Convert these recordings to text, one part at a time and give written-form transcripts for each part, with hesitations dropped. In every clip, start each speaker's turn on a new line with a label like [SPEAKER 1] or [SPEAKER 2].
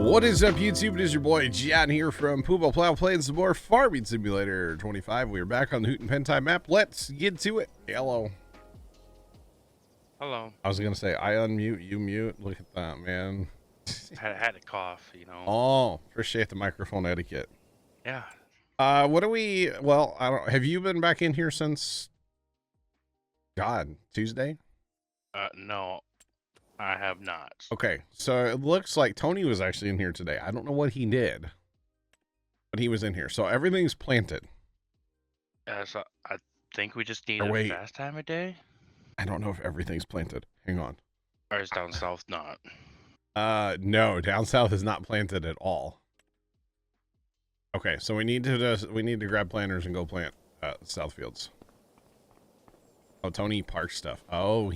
[SPEAKER 1] What is up, YouTube? It is your boy John here from Puma, Plow, playing some more Farming Simulator 25. We are back on the Hutan Pantai map. Let's get to it. Hello.
[SPEAKER 2] Hello.
[SPEAKER 1] I was gonna say I unmute, you mute. Look at that, man.
[SPEAKER 2] I had a cough, you know.
[SPEAKER 1] Oh, appreciate the microphone etiquette.
[SPEAKER 2] Yeah.
[SPEAKER 1] What do we? Well, I don't. Have you been back in here since? God, Tuesday.
[SPEAKER 2] No, I have not.
[SPEAKER 1] Okay, so it looks like Tony was actually in here today. I don't know what he did, but he was in here. So everything's planted.
[SPEAKER 2] So I think we just need
[SPEAKER 1] Or
[SPEAKER 2] a
[SPEAKER 1] wait.
[SPEAKER 2] fast time of day.
[SPEAKER 1] I don't know if everything's planted. Hang on.
[SPEAKER 2] Or is down south not?
[SPEAKER 1] No, down south is not planted at all. Okay, so we need to grab planters and go plant south fields. Oh, Tony Park stuff. Oh,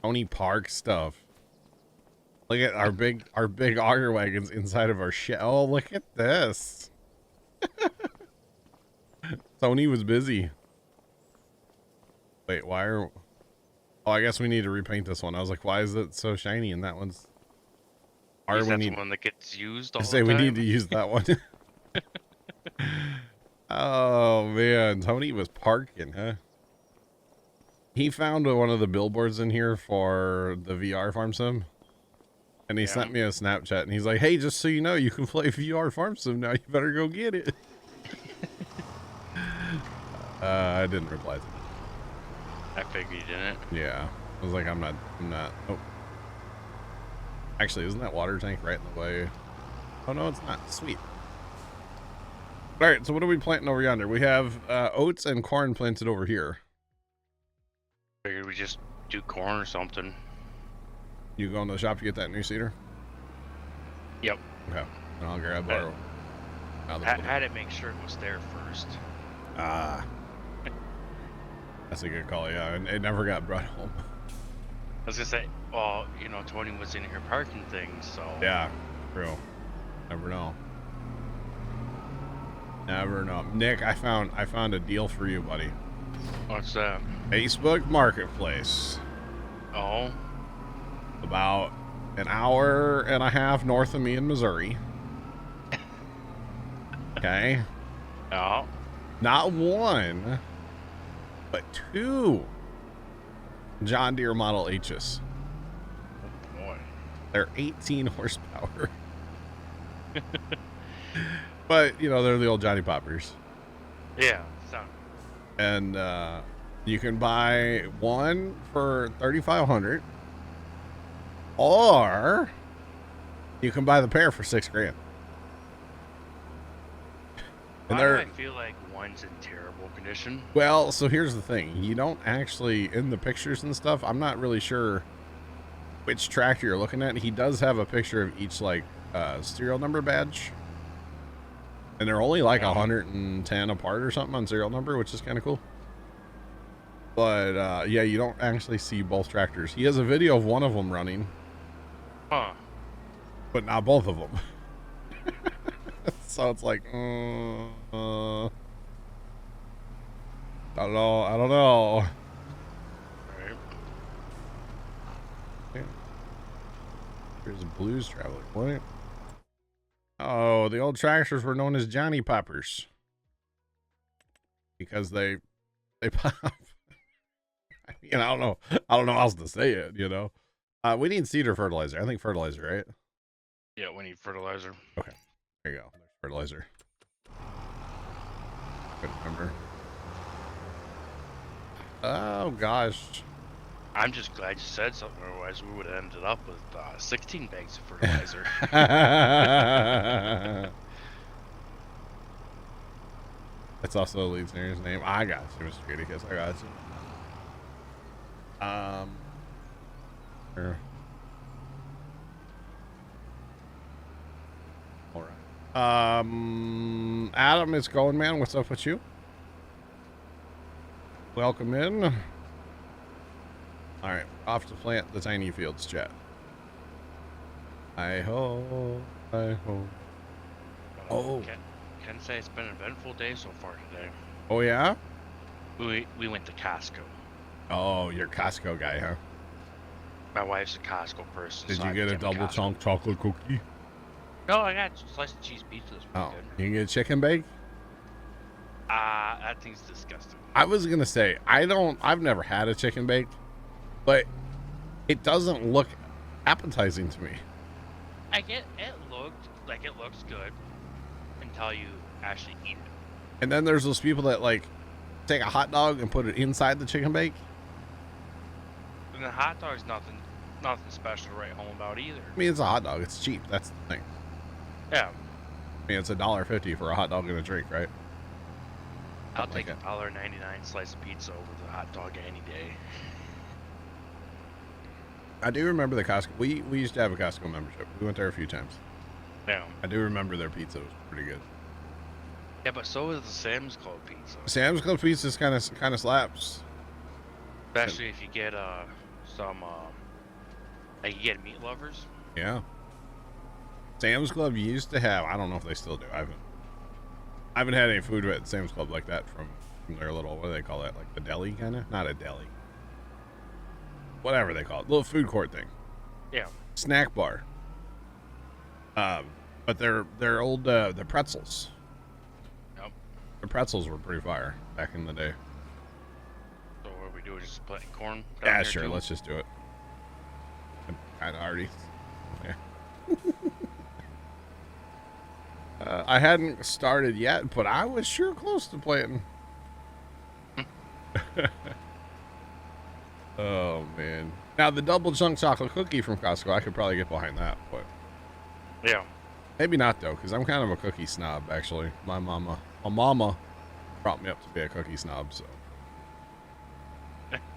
[SPEAKER 1] Tony Park stuff. Look at our big auger wagons inside of our shed. Oh, look at this. Tony was busy. Wait, why are? Oh, I guess we need to repaint this one. I was like, why is it so shiny? And that one's.
[SPEAKER 2] Is that the one that gets used all the
[SPEAKER 1] say
[SPEAKER 2] time?
[SPEAKER 1] we need to use that one. Oh man, Tony was parking, huh? He found one of the billboards in here for the VR farm sim, and he sent me a Snapchat, and he's like, "Hey, just so you know, you can play VR farm sim now. You better go get it." I didn't reply to him.
[SPEAKER 2] I figured you didn't.
[SPEAKER 1] Yeah, I was like, I'm not. Oh, actually, isn't that water tank right in the way? Oh no, it's not. Sweet. All right, so what are we planting over yonder? We have oats and corn planted over here.
[SPEAKER 2] Figured we just do corn or something.
[SPEAKER 1] You go in the shop to get that new seeder?
[SPEAKER 2] Yep.
[SPEAKER 1] Okay. And I'll grab our...
[SPEAKER 2] I had to make sure it was there first.
[SPEAKER 1] Ah. That's a good call, yeah. And it never got brought home.
[SPEAKER 2] I was gonna say, well, you know, Tony was in here parking things, so...
[SPEAKER 1] Yeah, true. Never know. Never know. Nick, I found a deal for you, buddy.
[SPEAKER 2] What's that?
[SPEAKER 1] Facebook Marketplace.
[SPEAKER 2] Oh?
[SPEAKER 1] About an hour and a half north of me in Missouri. Okay?
[SPEAKER 2] Oh?
[SPEAKER 1] Not one, but two John Deere Model H's.
[SPEAKER 2] Oh boy.
[SPEAKER 1] They're 18 horsepower. But, you know, they're the old Johnny Poppers.
[SPEAKER 2] Yeah, so.
[SPEAKER 1] And you can buy one for $3,500, or you can buy the pair for $6,000.
[SPEAKER 2] Why do I feel like one's in terrible condition?
[SPEAKER 1] Well, so here's the thing. You don't actually, in the pictures and stuff, I'm not really sure which tractor you're looking at. He does have a picture of each, like, serial number badge. And they're only like 110 apart or something on serial number, which is kind of cool. But, yeah, you don't actually see both tractors. He has a video of one of them running.
[SPEAKER 2] Huh.
[SPEAKER 1] But not both of them. So it's like, I don't know.
[SPEAKER 2] Right.
[SPEAKER 1] Yeah. There's a blues traveler. What? Oh, the old tractors were known as Johnny Poppers because they pop. I mean, I don't know how else to say it. You know, we need seed or fertilizer. I think fertilizer, right?
[SPEAKER 2] Yeah, we need fertilizer.
[SPEAKER 1] Okay, there you go. There's fertilizer. Couldn't remember. Oh gosh.
[SPEAKER 2] I'm just glad you said something, otherwise we would have ended up with 16 bags of fertilizer.
[SPEAKER 1] That's also the lead singer's name. I got you, Mr. Giddicus. I got you. Sure. All right. Adam, it's going, man. What's up with you? Welcome in. All right, off to plant the tiny fields, chat. Hi-ho, hi-ho. Oh.
[SPEAKER 2] Can say it's been an eventful day so far today.
[SPEAKER 1] Oh, yeah?
[SPEAKER 2] We went to Costco.
[SPEAKER 1] Oh, you're a Costco guy, huh?
[SPEAKER 2] My wife's a Costco person.
[SPEAKER 1] Did
[SPEAKER 2] so
[SPEAKER 1] you
[SPEAKER 2] I
[SPEAKER 1] get a
[SPEAKER 2] became
[SPEAKER 1] double chunk chocolate cookie?
[SPEAKER 2] No, I got slice of cheese pizza this
[SPEAKER 1] Oh,
[SPEAKER 2] weekend.
[SPEAKER 1] you can get a chicken bake?
[SPEAKER 2] That thing's disgusting.
[SPEAKER 1] I was gonna say I've never had a chicken bake, but it doesn't look appetizing to me.
[SPEAKER 2] I get it looks good until you actually eat it.
[SPEAKER 1] And then there's those people that like take a hot dog and put it inside the chicken bake.
[SPEAKER 2] And the hot dog's nothing special to write home about either.
[SPEAKER 1] I mean, it's a hot dog. It's cheap. That's the thing.
[SPEAKER 2] Yeah.
[SPEAKER 1] I mean, it's $1.50 for a hot dog and a drink, right?
[SPEAKER 2] I'll take
[SPEAKER 1] like
[SPEAKER 2] $1.99 slice of pizza over the hot dog any day.
[SPEAKER 1] I do remember the Costco. We used to have a Costco membership. We went there a few times.
[SPEAKER 2] Yeah.
[SPEAKER 1] I do remember their pizza was pretty good.
[SPEAKER 2] Yeah, but so is the Sam's Club pizza.
[SPEAKER 1] Sam's Club pizza kind of slaps.
[SPEAKER 2] Especially if you get some like you get meat lovers.
[SPEAKER 1] Yeah. Sam's Club used to have. I don't know if they still do. I haven't had any food at Sam's Club like that from their little, what do they call that? Like the deli kind of? Not a deli. Whatever they call it. Little food court thing.
[SPEAKER 2] Yeah.
[SPEAKER 1] Snack bar. But they're old the pretzels.
[SPEAKER 2] Yep.
[SPEAKER 1] The pretzels were pretty fire back in the day.
[SPEAKER 2] So what we do is just put corn.
[SPEAKER 1] Yeah, sure. Too. Let's just do it. I'm kind of already. Yeah. I hadn't started yet, but I was sure close to playing. Oh man! Now the double chunk chocolate cookie from Costco, I could probably get behind that, but
[SPEAKER 2] yeah,
[SPEAKER 1] maybe not though, because I'm kind of a cookie snob. Actually, my mama brought me up to be a cookie snob, so.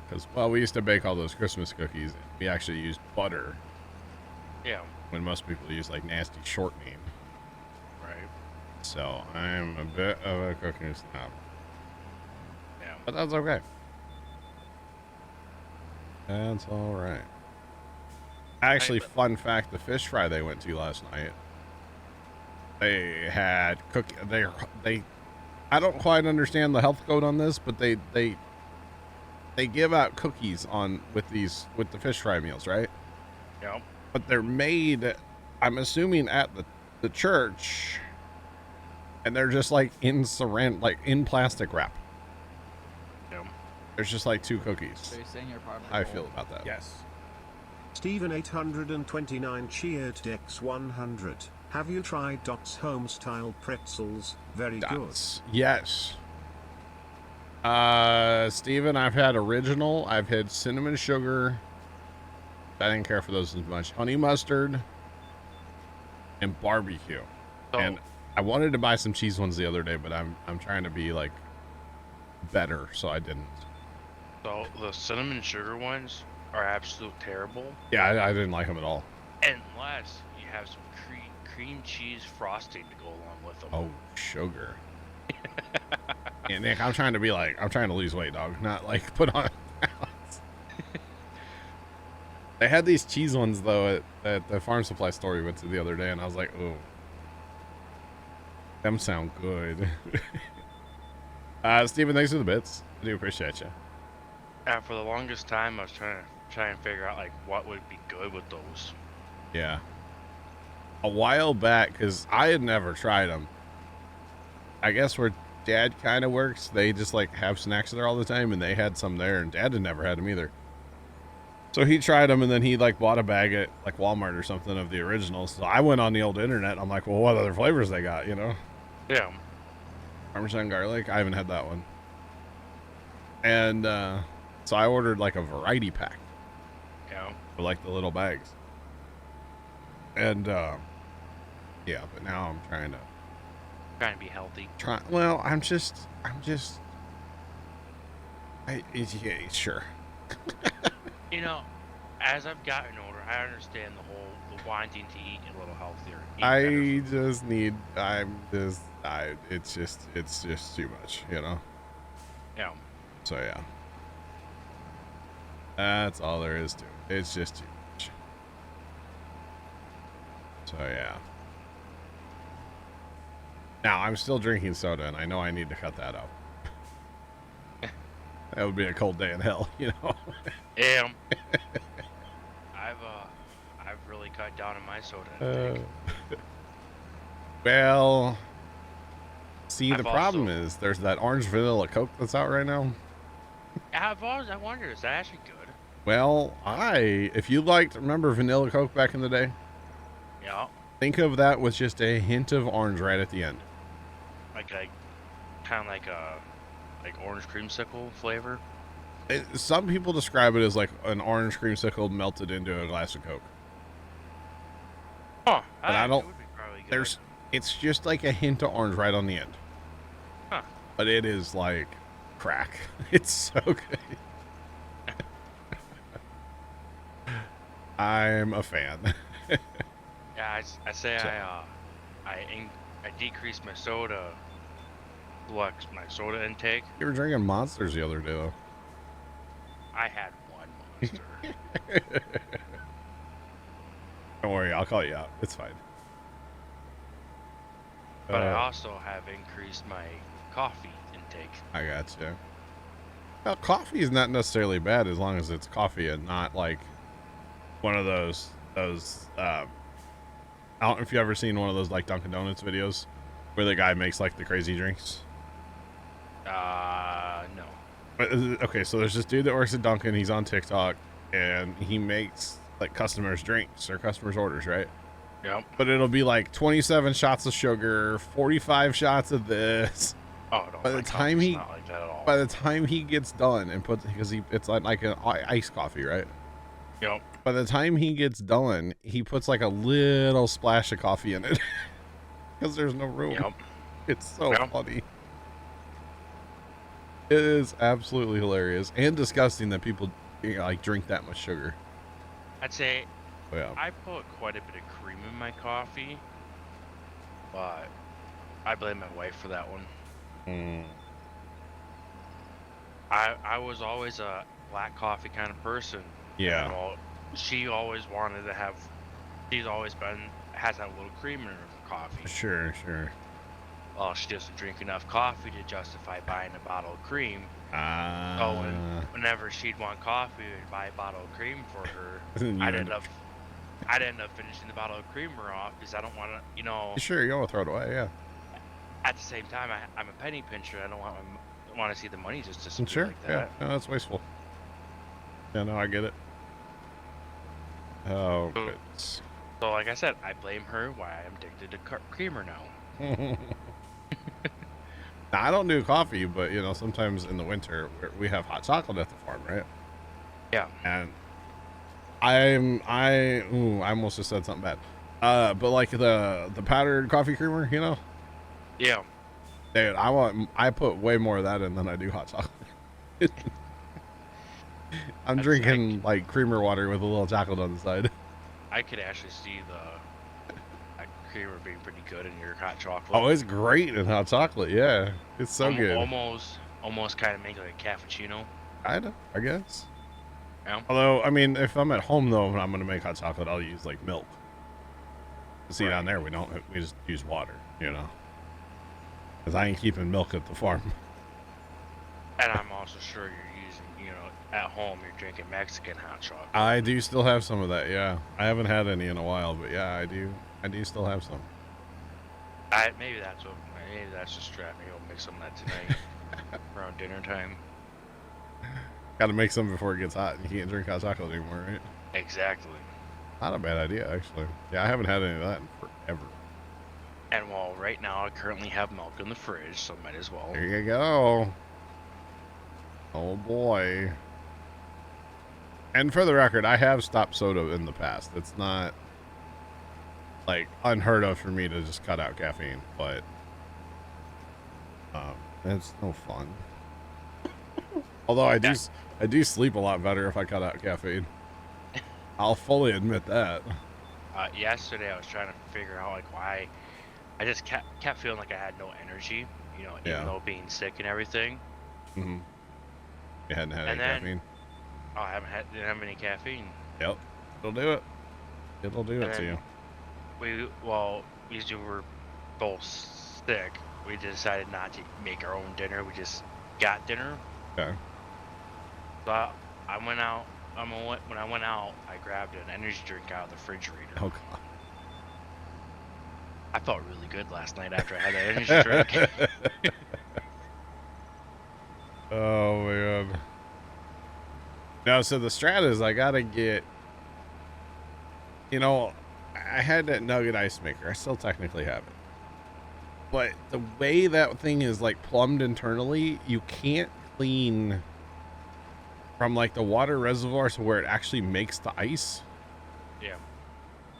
[SPEAKER 1] Because well, we used to bake all those Christmas cookies. We actually used butter.
[SPEAKER 2] Yeah.
[SPEAKER 1] When most people use like nasty shortening.
[SPEAKER 2] Right.
[SPEAKER 1] So I'm a bit of a cookie snob.
[SPEAKER 2] Yeah.
[SPEAKER 1] But that's okay. That's all right. Actually, fun fact: the fish fry they went to last night, they had cookie. They. I don't quite understand the health code on this, but they give out cookies with the fish fry meals, right?
[SPEAKER 2] Yeah.
[SPEAKER 1] But they're made, I'm assuming, at the church, and they're just like in saran, like in plastic wrap.
[SPEAKER 2] Yeah.
[SPEAKER 1] There's just like 2 cookies.
[SPEAKER 3] So you're saying you're part of
[SPEAKER 1] I feel about that.
[SPEAKER 4] Yes.
[SPEAKER 5] Stephen 829 cheered Dex 100. Have you tried Dot's home style pretzels? Very
[SPEAKER 1] Dots. Yes. Steven, I've had original. I've had cinnamon sugar. I didn't care for those as much. Honey mustard and barbecue.
[SPEAKER 2] So,
[SPEAKER 1] And I wanted to buy some cheese ones the other day, but I'm trying to be like better, so I didn't.
[SPEAKER 2] So the cinnamon sugar ones are absolute terrible.
[SPEAKER 1] Yeah, I didn't like them at all.
[SPEAKER 2] Unless you have some cream cheese frosting to go along with them.
[SPEAKER 1] Oh, sugar. Yeah, Nick, I'm trying to lose weight, dog. Not like put on pounds. They had these cheese ones though at the farm supply store we went to the other day, and I was like, oh, them sound good. Steven, thanks for the bits. I do appreciate you.
[SPEAKER 2] And for the longest time, I was trying to figure out like what would be good with those.
[SPEAKER 1] Yeah. A while back, because I had never tried them. I guess where Dad kind of works, they just like have snacks there all the time, and they had some there, and Dad had never had them either. So he tried them, and then he like bought a bag at like Walmart or something of the originals. So I went on the old internet. And I'm like, well, what other flavors they got? You know?
[SPEAKER 2] Yeah.
[SPEAKER 1] Parmesan garlic. I haven't had that one. And so I ordered like a variety pack.
[SPEAKER 2] Yeah.
[SPEAKER 1] For like the little bags. And yeah, but now I'm trying to
[SPEAKER 2] be healthy.
[SPEAKER 1] Well, yeah, sure.
[SPEAKER 2] You know, as I've gotten older, I understand the wanting to eat a little healthier.
[SPEAKER 1] It's just too much, you know?
[SPEAKER 2] Yeah.
[SPEAKER 1] So yeah. That's all there is to it. It's just too much. So yeah. Now, I'm still drinking soda, and I know I need to cut that out. That would be a cold day in hell, you know?
[SPEAKER 2] Yeah. I've really cut down on my soda intake.
[SPEAKER 1] Well, see, the
[SPEAKER 2] I've
[SPEAKER 1] problem
[SPEAKER 2] also-
[SPEAKER 1] is there's that orange vanilla Coke that's out right now.
[SPEAKER 2] I wonder, is that actually good?
[SPEAKER 1] Well, if you liked, remember vanilla Coke back in the day?
[SPEAKER 2] Yeah.
[SPEAKER 1] Think of that with just a hint of orange right at the end.
[SPEAKER 2] Like kind of like a orange creamsicle flavor.
[SPEAKER 1] Some people describe it as like an orange creamsicle melted into a glass of Coke.
[SPEAKER 2] Huh.
[SPEAKER 1] But I don't.
[SPEAKER 2] It would be probably good.
[SPEAKER 1] It's just like a hint of orange right on the end.
[SPEAKER 2] Huh.
[SPEAKER 1] But it is like crack. It's so good. I'm a fan.
[SPEAKER 2] Yeah, I say I decreased my soda, my soda intake.
[SPEAKER 1] You were drinking Monsters the other day, though.
[SPEAKER 2] I had one Monster.
[SPEAKER 1] Don't worry, I'll call you out. It's fine.
[SPEAKER 2] But I also have increased my coffee intake.
[SPEAKER 1] I got you. Well, coffee is not necessarily bad as long as it's coffee and not like one of those. I don't know if you've ever seen one of those like Dunkin' Donuts videos where the guy makes like the crazy drinks.
[SPEAKER 2] No.
[SPEAKER 1] But, okay, so there's this dude that works at Dunkin'. He's on TikTok and he makes like customers' drinks or customers' orders, right?
[SPEAKER 2] Yep.
[SPEAKER 1] But it'll be like 27 shots of sugar, 45 shots of this.
[SPEAKER 2] Oh no.
[SPEAKER 1] By the time
[SPEAKER 2] he not like that at all.
[SPEAKER 1] By the time he gets done and puts, because it's like an iced coffee, right?
[SPEAKER 2] Yep.
[SPEAKER 1] By the time he gets done, he puts like a little splash of coffee in it because there's no room.
[SPEAKER 2] Yep.
[SPEAKER 1] It's so funny. It is absolutely hilarious and disgusting that people like drink that much sugar.
[SPEAKER 2] I'd say
[SPEAKER 1] Yeah.
[SPEAKER 2] I put quite a bit of cream in my coffee, but I blame my wife for that one.
[SPEAKER 1] Mm.
[SPEAKER 2] I was always a black coffee kind of person.
[SPEAKER 1] Yeah.
[SPEAKER 2] And, well, she always wanted to have. She's always has that little cream in her coffee.
[SPEAKER 1] Sure.
[SPEAKER 2] Well, she doesn't drink enough coffee to justify buying a bottle of cream. So whenever she'd want coffee, I'd buy a bottle of cream for her. I'd end up finishing the bottle of creamer off because I don't want to,
[SPEAKER 1] Sure, you don't want to throw it away, yeah.
[SPEAKER 2] At the same time, I'm a penny pincher. I don't want to see the money just disappear
[SPEAKER 1] Sure,
[SPEAKER 2] like that.
[SPEAKER 1] yeah. No, that's wasteful. Yeah, no, I get it. Oh,
[SPEAKER 2] So-
[SPEAKER 1] goodness.
[SPEAKER 2] So, like I said, I blame her why I'm addicted to creamer now.
[SPEAKER 1] Now, I don't do coffee, but sometimes in the winter we have hot chocolate at the farm, right?
[SPEAKER 2] Yeah.
[SPEAKER 1] And I almost just said something bad. But like the powdered coffee creamer,
[SPEAKER 2] Yeah.
[SPEAKER 1] dude, I put way more of that in than I do hot chocolate. I'm
[SPEAKER 2] That's
[SPEAKER 1] drinking like creamer water with a little chocolate on the side.
[SPEAKER 2] I could actually see that creamer being pretty good in your hot chocolate.
[SPEAKER 1] Oh, it's great in hot chocolate. Yeah, it's so good.
[SPEAKER 2] Almost kind of make like a cappuccino.
[SPEAKER 1] Kinda, I guess.
[SPEAKER 2] Yeah.
[SPEAKER 1] Although, I mean, if I'm at home though, and I'm gonna make hot chocolate, I'll use like milk. See,
[SPEAKER 2] Right.
[SPEAKER 1] down there we don't. We just use water, because I ain't keeping milk at the farm.
[SPEAKER 2] And I'm also sure you're using, at home you're drinking Mexican hot chocolate.
[SPEAKER 1] I do still have some of that. Yeah, I haven't had any in a while, but yeah, I do. I do still have some.
[SPEAKER 2] Maybe that's just trap. Maybe I'll make some of that tonight around dinner time.
[SPEAKER 1] Got to make some before it gets hot. You can't drink hot chocolate anymore, right?
[SPEAKER 2] Exactly.
[SPEAKER 1] Not a bad idea, actually. Yeah, I haven't had any of that in forever.
[SPEAKER 2] And right now I currently have milk in the fridge, so might as well.
[SPEAKER 1] There you go. Oh boy. And for the record, I have stopped soda in the past. It's not like unheard of for me to just cut out caffeine, but it's no fun. Although I do sleep a lot better if I cut out caffeine. I'll fully admit that.
[SPEAKER 2] Yesterday I was trying to figure out why I just kept feeling like I had no energy,
[SPEAKER 1] Yeah.
[SPEAKER 2] even though being sick and everything.
[SPEAKER 1] Mm-hmm. You hadn't had any
[SPEAKER 2] And then-
[SPEAKER 1] caffeine.
[SPEAKER 2] Oh, I didn't have any caffeine.
[SPEAKER 1] Yep. It'll do it. It'll do it
[SPEAKER 2] And
[SPEAKER 1] to
[SPEAKER 2] then-
[SPEAKER 1] you.
[SPEAKER 2] We were both sick. We decided not to make our own dinner. We just got dinner.
[SPEAKER 1] Okay.
[SPEAKER 2] So I went out. When I went out, I grabbed an energy drink out of the refrigerator.
[SPEAKER 1] Oh god.
[SPEAKER 2] I felt really good last night after I had that energy drink.
[SPEAKER 1] Oh man. No, so the strat is I gotta get, you know, I had that nugget ice maker. I still technically have it. But the way that thing is like plumbed internally, you can't clean from like the water reservoir to where it actually makes the ice.
[SPEAKER 2] Yeah.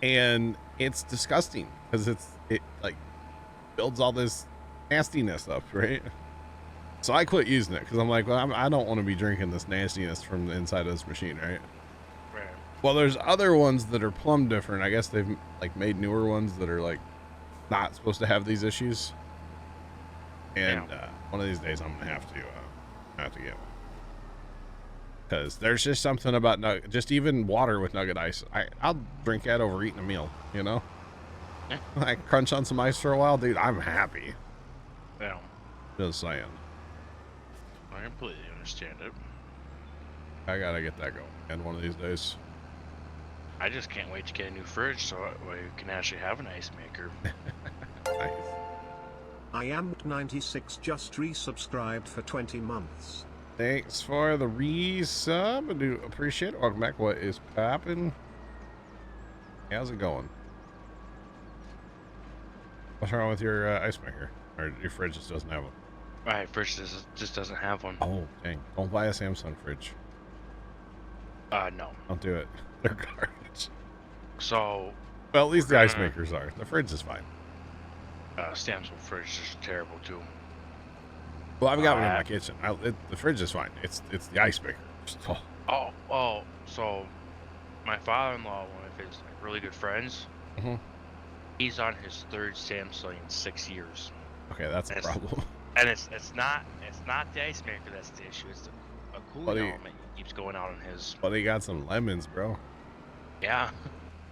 [SPEAKER 1] And it's disgusting because it like builds all this nastiness up, right? So I quit using it because I'm like, well, I don't want to be drinking this nastiness from the inside of this machine, right?
[SPEAKER 2] Right.
[SPEAKER 1] Well, there's other ones that are plumbed different. I guess they've like made newer ones that are like not supposed to have these issues. And one of these days I'm gonna have to get one because there's just something about just even water with nugget ice. I'll drink that over eating a meal, you know.
[SPEAKER 2] Yeah.
[SPEAKER 1] I crunch on some ice for a while, dude. I'm happy.
[SPEAKER 2] Yeah.
[SPEAKER 1] Just saying.
[SPEAKER 2] I completely understand it.
[SPEAKER 1] I gotta get that going, and one of these days.
[SPEAKER 2] I just can't wait to get a new fridge so we can actually have an ice maker.
[SPEAKER 1] Nice.
[SPEAKER 5] I am 96 just resubscribed for 20 months.
[SPEAKER 1] Thanks for the resub. I do appreciate it. Welcome back. What is poppin'? How's it going? What's wrong with your ice maker? Or your fridge just doesn't have one?
[SPEAKER 2] My fridge just doesn't have one.
[SPEAKER 1] Oh, dang. Don't buy a Samsung fridge.
[SPEAKER 2] No.
[SPEAKER 1] Don't do it. They're garbage.
[SPEAKER 2] So...
[SPEAKER 1] Well, at least the ice makers are. The fridge is fine.
[SPEAKER 2] Samsung fridge is terrible, too.
[SPEAKER 1] Well, I've got one in my kitchen. The fridge is fine. It's the ice maker.
[SPEAKER 2] Oh, so my father-in-law, one of his really good friends, he's on his third Samsung in 6 years.
[SPEAKER 1] Okay, that's a problem.
[SPEAKER 2] And it's not the ice maker that's the issue. It's a cooling element keeps going out on his.
[SPEAKER 1] But he got some lemons, bro.
[SPEAKER 2] Yeah.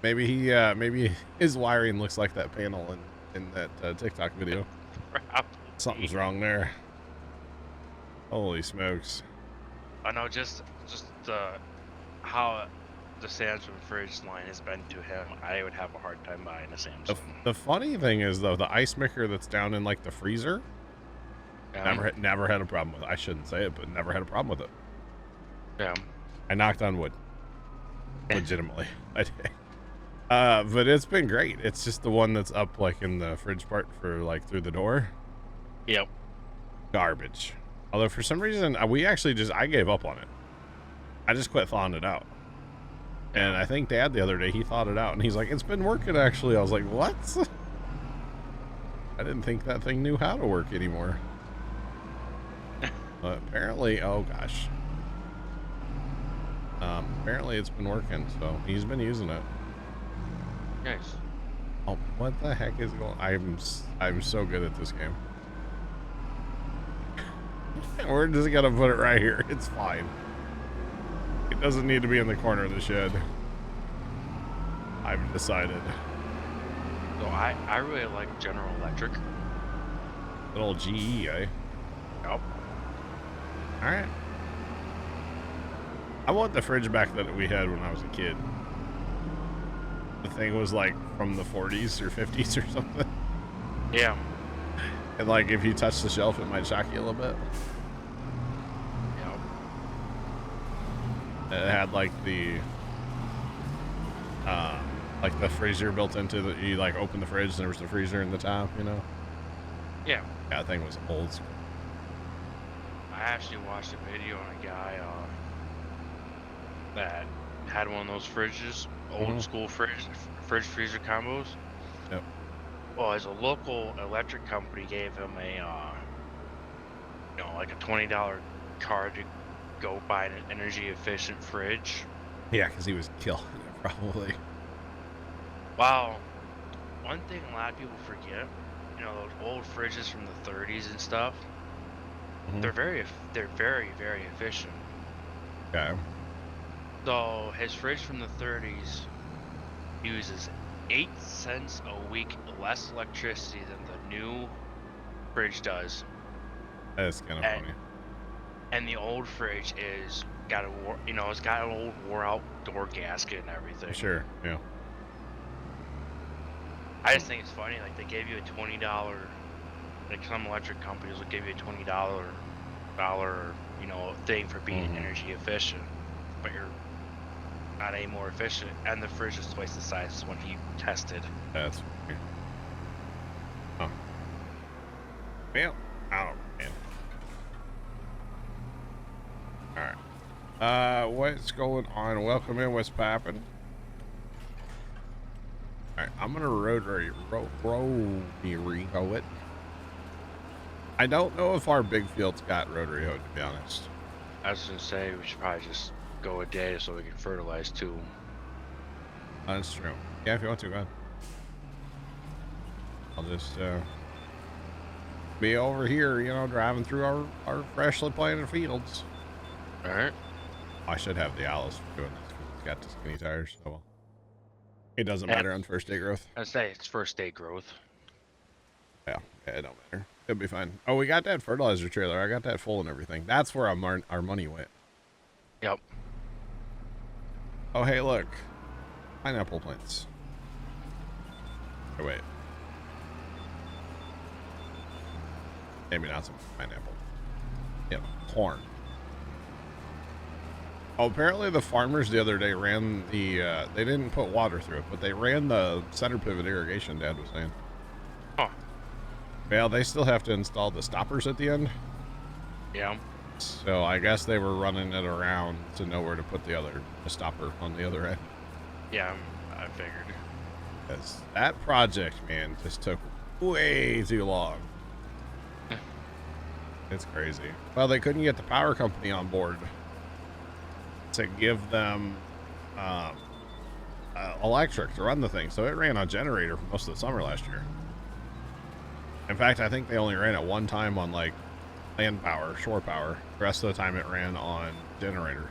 [SPEAKER 1] Maybe his wiring looks like that panel in that TikTok video.
[SPEAKER 2] Probably.
[SPEAKER 1] Something's wrong there. Holy smokes.
[SPEAKER 2] I know just how the Samsung fridge line has been to him, I would have a hard time buying a Samsung.
[SPEAKER 1] The funny thing is though, the ice maker that's down in like the freezer, never had a problem with it. I shouldn't say it, but never had a problem with it.
[SPEAKER 2] Yeah.
[SPEAKER 1] I knocked on wood. Legitimately. I did. But it's been great. It's just the one that's up like in the fridge part for like through the door.
[SPEAKER 2] Yep.
[SPEAKER 1] Garbage. Although for some reason I gave up on it. I just quit thawing it out. And I think Dad the other day, he thawed it out and he's like, it's been working actually. I was like, what? I didn't think that thing knew how to work anymore. But apparently, oh gosh. Apparently it's been working, so he's been using it.
[SPEAKER 2] Nice.
[SPEAKER 1] Oh, what the heck is going on? I'm so good at this game. We're just gonna put it right here. It's fine. It doesn't need to be in the corner of the shed. I've decided.
[SPEAKER 2] So I really like General Electric.
[SPEAKER 1] Little GE, eh?
[SPEAKER 2] Yep.
[SPEAKER 1] Alright. I want the fridge back that we had when I was a kid. The thing was like from the 40s or 50s or something.
[SPEAKER 2] Yeah.
[SPEAKER 1] And like if you touch the shelf, it might shock you a little bit.
[SPEAKER 2] Yep.
[SPEAKER 1] It had like the freezer built into the, you like open the fridge and there was the freezer in the top, you know?
[SPEAKER 2] Yeah.
[SPEAKER 1] Yeah, that thing was old school.
[SPEAKER 2] I actually watched a video on a guy that had one of those fridges, old school fridge freezer combos.
[SPEAKER 1] Yep.
[SPEAKER 2] Well, as a local electric company gave him a like a $20 card to go buy an energy efficient fridge.
[SPEAKER 1] Yeah, because he was killing it probably.
[SPEAKER 2] Wow. One thing a lot of people forget, those old fridges from the 30s and stuff, they're very, very efficient.
[SPEAKER 1] Okay.
[SPEAKER 2] So his fridge from the 30s uses 8 cents a week less electricity than the new fridge does.
[SPEAKER 1] That's kind of funny.
[SPEAKER 2] And the old fridge it's got an old wore out door gasket and everything.
[SPEAKER 1] Sure, yeah.
[SPEAKER 2] I just think it's funny. Like they gave you a $20. Like some electric companies will give you a $20 thing for being energy efficient, but you're not any more efficient, and the fridge is twice the size when he tested.
[SPEAKER 1] That's weird. Oh. Well, I don't know, man. Alright. What's going on? Welcome in, what's poppin'? Alright, I'm gonna rotary hoe it. I don't know if our big field's got rotary hoe, to be honest.
[SPEAKER 2] I was gonna say we should probably just go a day so we can fertilize too.
[SPEAKER 1] That's true. Yeah, if you want to, go ahead. I'll just be over here, you know, driving through our freshly planted fields.
[SPEAKER 2] All right.
[SPEAKER 1] I should have the Alice for doing this because it's got the skinny tires. So well, it doesn't matter on first day growth.
[SPEAKER 2] I'd say it's first day growth.
[SPEAKER 1] Yeah, it don't matter. It'll be fine. Oh, we got that fertilizer trailer. I got that full and everything. That's where our money went.
[SPEAKER 2] Yep.
[SPEAKER 1] Oh, hey, look. Pineapple plants. Oh, wait. Maybe not some pineapple. Yep, corn. Oh, apparently the farmers the other day ran the, they didn't put water through it, but they ran the center pivot irrigation, Dad was saying.
[SPEAKER 2] Huh.
[SPEAKER 1] Well, they still have to install the stoppers at the end.
[SPEAKER 2] Yeah.
[SPEAKER 1] So I guess they were running it around to know where to put the stopper on the other end.
[SPEAKER 2] Yeah, I figured.
[SPEAKER 1] Because that project, man, just took way too long. It's crazy. Well, they couldn't get the power company on board to give them electric to run the thing. So it ran on generator for most of the summer last year. In fact, I think they only ran it one time on like land power, shore power. The rest of the time it ran on generator.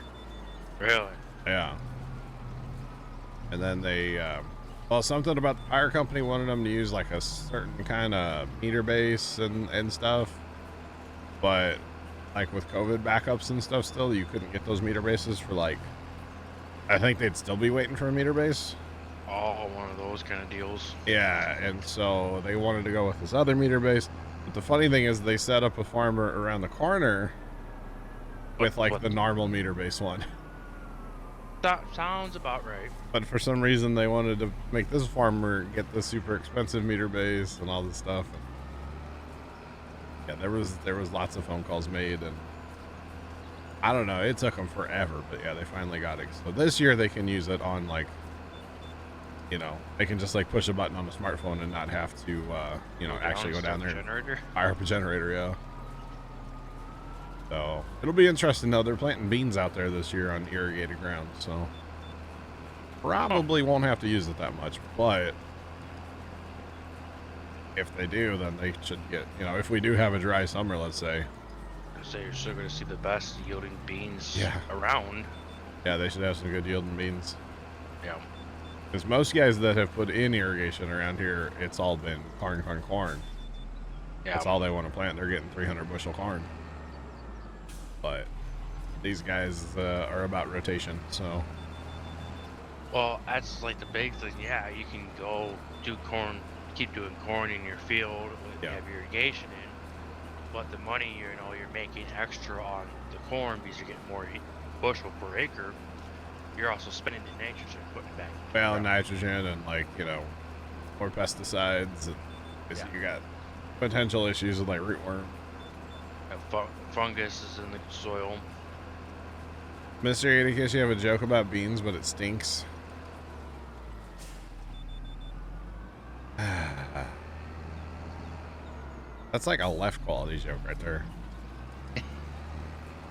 [SPEAKER 2] Really?
[SPEAKER 1] Yeah. And then they, well, something about the power company wanted them to use like a certain kind of meter base and stuff. But like with COVID backups and stuff still, you couldn't get those meter bases for like, I think they'd still be waiting for a meter base.
[SPEAKER 2] Oh, one of those kind of deals.
[SPEAKER 1] Yeah, and so they wanted to go with this other meter base. But the funny thing is they set up a farmer around the corner with like the normal meter base one.
[SPEAKER 2] That sounds about right.
[SPEAKER 1] But for some reason they wanted to make this farmer get the super expensive meter base and all this stuff. Yeah, there was lots of phone calls made, and I don't know, it took them forever, but yeah, they finally got it. So this year they can use it on like, you know, they can just like push a button on the smartphone and not have to, you know, actually go down there and fire up a generator. Yeah. So it'll be interesting though. They're planting beans out there this year on irrigated ground, so probably won't have to use it that much, but if they do, then they should get, you know, if we do have a dry summer, let's say.
[SPEAKER 2] So you're still going to see the best yielding beans around.
[SPEAKER 1] Yeah, they should have some good yielding beans.
[SPEAKER 2] Yeah.
[SPEAKER 1] Because most guys that have put in irrigation around here, it's all been corn. Yeah. That's all they want to plant. They're getting 300 bushel corn. But these guys are about rotation, so.
[SPEAKER 2] Well, that's like the big thing. Yeah, you can go do corn, keep doing corn in your field with you have irrigation in, but the money you're making extra on the corn because you're getting more bushel per acre, you're also spending the nitrogen, putting it back.
[SPEAKER 1] Well, nitrogen and like, you know, more pesticides, and you got potential issues with like rootworm.
[SPEAKER 2] Fungus is in the soil.
[SPEAKER 1] Mr. Atticus, you have a joke about beans, but it stinks. That's like a left quality joke right there.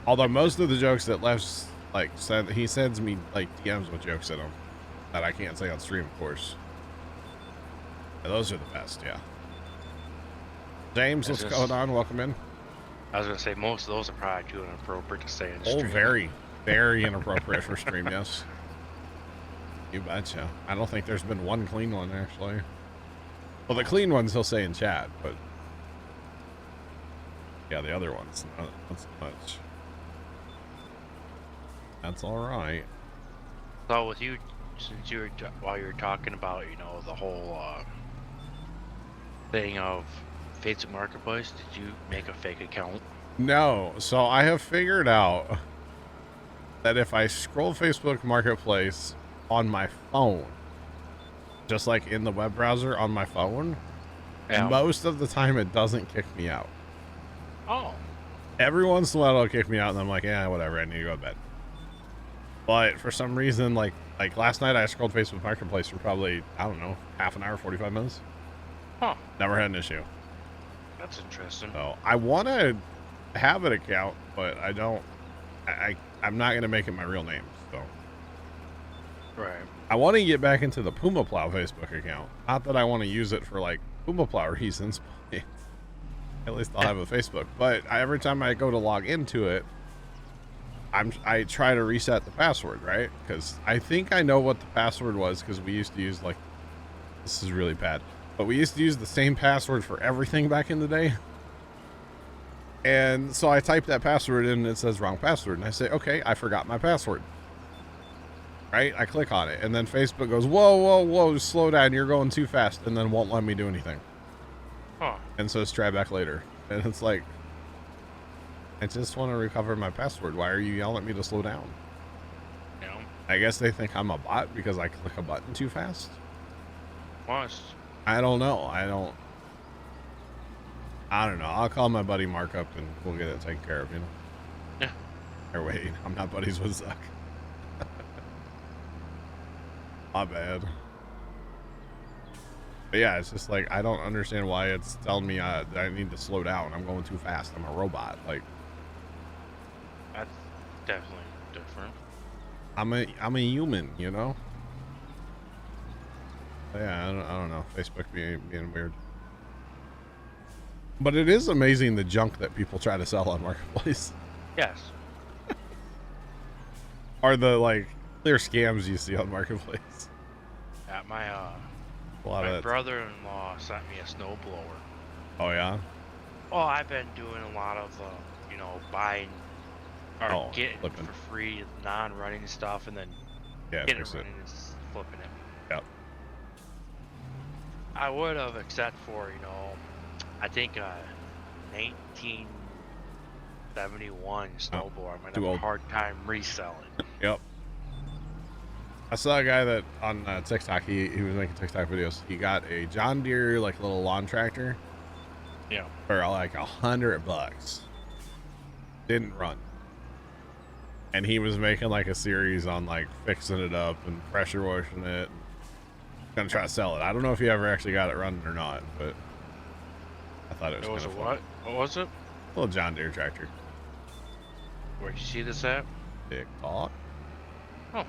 [SPEAKER 1] Although most of the jokes that Left's like said, he sends me like DMs with jokes in them that I can't say on stream, of course. Yeah, those are the best, yeah. James, what's going on? Welcome in.
[SPEAKER 2] I was gonna say most of those are probably too inappropriate to say in stream.
[SPEAKER 1] Oh, very, very inappropriate for stream. Yes. You betcha. I don't think there's been one clean one actually. Well, the clean ones he'll say in chat, but yeah, the other ones, not so much. That's all right.
[SPEAKER 2] So with you, since you were while you were talking about, you know, the whole Thing of Facebook Marketplace, did you make a fake account?
[SPEAKER 1] No. So I have figured out that if I scroll Facebook Marketplace on my phone, just like in the web browser on my phone, most of the time it doesn't kick me out.
[SPEAKER 2] Oh.
[SPEAKER 1] Every once in a while it'll kick me out and I'm like, yeah, whatever, I need to go to bed. But for some reason, like last night I scrolled Facebook Marketplace for probably, I don't know, half an hour, 45 minutes.
[SPEAKER 2] Huh.
[SPEAKER 1] Never had an issue.
[SPEAKER 2] That's interesting.
[SPEAKER 1] So I want to have an account, but I don't, I'm not going to make it my real name. So.
[SPEAKER 2] Right.
[SPEAKER 1] I want to get back into the Puma Plow Facebook account. Not that I want to use it for like Puma Plow reasons. At least I'll have a Facebook. But every time I go to log into it, I try to reset the password, right? Because I think I know what the password was, because we used to use, like, this is really bad, but we used to use the same password for everything back in the day. And so I type that password in and it says wrong password. And I say, okay, I forgot my password. Right? I click on it. And then Facebook goes, whoa, whoa, whoa, slow down. You're going too fast. And then won't let me do anything.
[SPEAKER 2] Huh.
[SPEAKER 1] And says try back later. And it's like, I just want to recover my password. Why are you yelling at me to slow down?
[SPEAKER 2] Yeah.
[SPEAKER 1] I guess they think I'm a bot because I click a button too fast.
[SPEAKER 2] Must.
[SPEAKER 1] I don't know. I don't know. I'll call my buddy Mark up and we'll get it taken care of, you know?
[SPEAKER 2] Yeah.
[SPEAKER 1] Or wait, I'm not buddies with Zuck. My bad. But yeah, it's just like, I don't understand why it's telling me that I need to slow down. I'm going too fast. I'm a robot. Like,
[SPEAKER 2] That's definitely different.
[SPEAKER 1] I'm a human, you know? But yeah, I don't know. Facebook being weird. But it is amazing the junk that people try to sell on Marketplace.
[SPEAKER 2] Yes.
[SPEAKER 1] Or the, like, clear scams you see on Marketplace.
[SPEAKER 2] At my
[SPEAKER 1] My
[SPEAKER 2] brother-in-law sent me a snowblower.
[SPEAKER 1] Oh yeah.
[SPEAKER 2] Oh, I've been doing a lot of, buying or getting
[SPEAKER 1] flipping
[SPEAKER 2] for free non-running stuff, and then getting it running and flipping it.
[SPEAKER 1] Yep.
[SPEAKER 2] I would have, except for I think 1971 snowblower. I'm gonna have a hard time reselling.
[SPEAKER 1] Yep. I saw a guy that on TikTok, he was making TikTok videos. He got a John Deere, like, little lawn tractor.
[SPEAKER 2] Yeah.
[SPEAKER 1] For like $100. Didn't run. And he was making like a series on like fixing it up and pressure washing it. Gonna try to sell it. I don't know if he ever actually got it running or not, but I thought it was kind of fun.
[SPEAKER 2] What was it?
[SPEAKER 1] A little John Deere tractor.
[SPEAKER 2] Where'd you see this at?
[SPEAKER 1] TikTok.
[SPEAKER 2] Oh.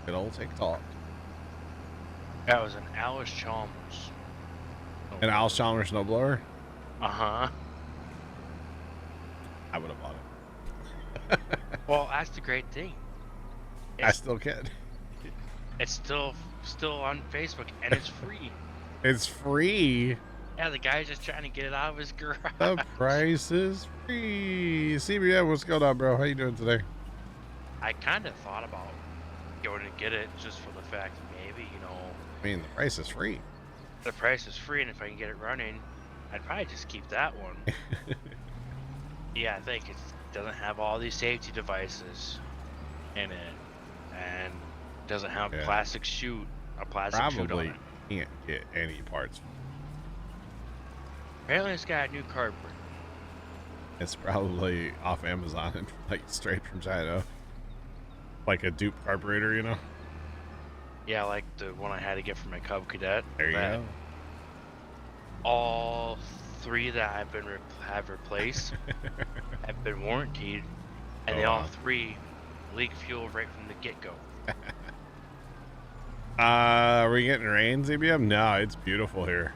[SPEAKER 1] Good old TikTok.
[SPEAKER 2] That was an Alice Chalmers.
[SPEAKER 1] An Alice Chalmers snowblower?
[SPEAKER 2] Uh-huh.
[SPEAKER 1] I would have bought it.
[SPEAKER 2] Well, that's the great thing.
[SPEAKER 1] I still can.
[SPEAKER 2] It's still on Facebook, and it's free.
[SPEAKER 1] It's free?
[SPEAKER 2] Yeah, the guy's just trying to get it out of his garage.
[SPEAKER 1] The price is free. CBM, what's going on, bro? How you doing today?
[SPEAKER 2] I kind of thought about going to get it just for the fact that maybe,
[SPEAKER 1] I mean, the price is free.
[SPEAKER 2] The price is free, and if I can get it running, I'd probably just keep that one. Yeah, I think it doesn't have all these safety devices in it, and doesn't have a plastic chute on
[SPEAKER 1] Probably
[SPEAKER 2] it.
[SPEAKER 1] Can't get any parts.
[SPEAKER 2] Apparently, it's got a new carburetor.
[SPEAKER 1] It's probably off Amazon and like straight from China. Like a dupe carburetor, you know?
[SPEAKER 2] Yeah, like the one I had to get for my Cub Cadet.
[SPEAKER 1] There you go.
[SPEAKER 2] All three that have replaced have been warranted, and they all three leak fuel right from the get-go.
[SPEAKER 1] Are we getting rain, ZBM? No, it's beautiful here.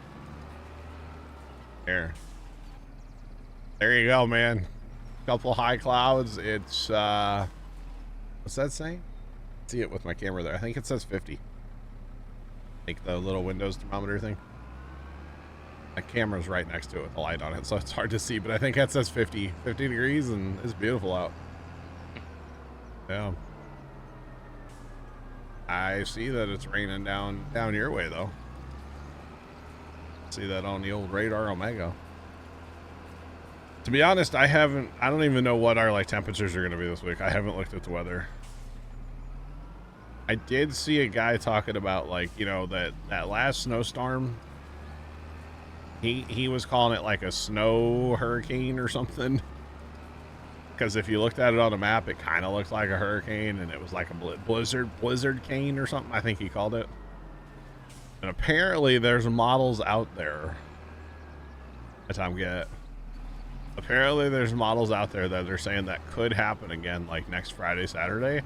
[SPEAKER 1] Here. There you go, man. Couple high clouds. It's what's that saying? See it with my camera there. I think it says 50. Like the little Windows thermometer thing. My camera's right next to it with the light on it, so it's hard to see, but I think that says 50 degrees, and it's beautiful out. Yeah. I see that it's raining down your way, though. See that on the old radar Omega. To be honest, I don't even know what our like temperatures are going to be this week. I haven't looked at the weather. I did see a guy talking about like, you know, that last snowstorm. He was calling it like a snow hurricane or something. Because if you looked at it on a map, it kind of looked like a hurricane, and it was like a blizzard cane or something, I think he called it. And apparently there's models out there. That's how I'm getting. Apparently there's models out there that are saying that could happen again, like next Friday, Saturday.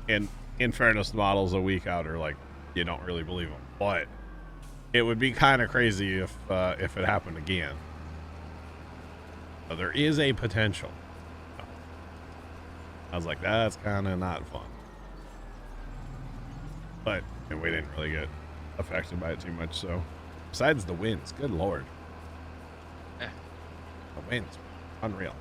[SPEAKER 1] And in fairness, the models a week out are like, you don't really believe them. But it would be kind of crazy if it happened again. So there is a potential. I was like, that's kind of not fun. But we didn't really get affected by it too much, so. Besides the winds, good lord. The winds, unreal.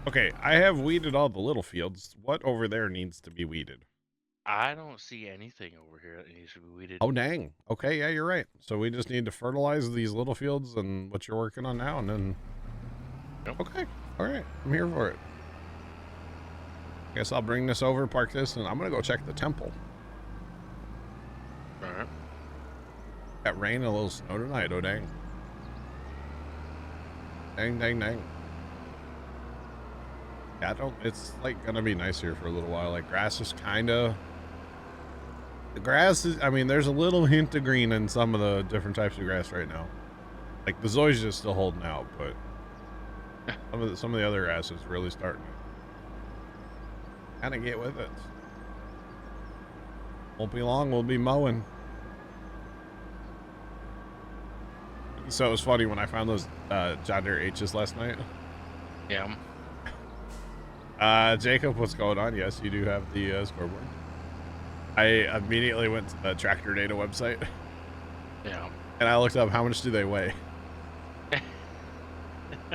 [SPEAKER 1] Okay, I have weeded all the little fields. What over there needs to be weeded?
[SPEAKER 2] I don't see anything over here that needs to be weeded.
[SPEAKER 1] Oh, dang. Okay, yeah, you're right. So we just need to fertilize these little fields and what you're working on now, and then...
[SPEAKER 2] Yep.
[SPEAKER 1] Okay, all right. I'm here for it. Guess I'll bring this over, park this, and I'm going to go check the temple.
[SPEAKER 2] All right.
[SPEAKER 1] Got rain and a little snow tonight, oh, dang. Dang, dang, dang. Yeah, it's like going to be nice here for a little while. Like, grass is kind of... The grass is, I mean, there's a little hint of green in some of the different types of grass right now. Like the zoysia is still holding out, but some of the other grass is really starting to kind of get with it. Won't be long, we'll be mowing. So it was funny when I found those John Deere H's last night.
[SPEAKER 2] Yeah.
[SPEAKER 1] Jacob, what's going on? Yes, you do have the scoreboard. I immediately went to the tractor data website.
[SPEAKER 2] Yeah.
[SPEAKER 1] And I looked up how much do they weigh.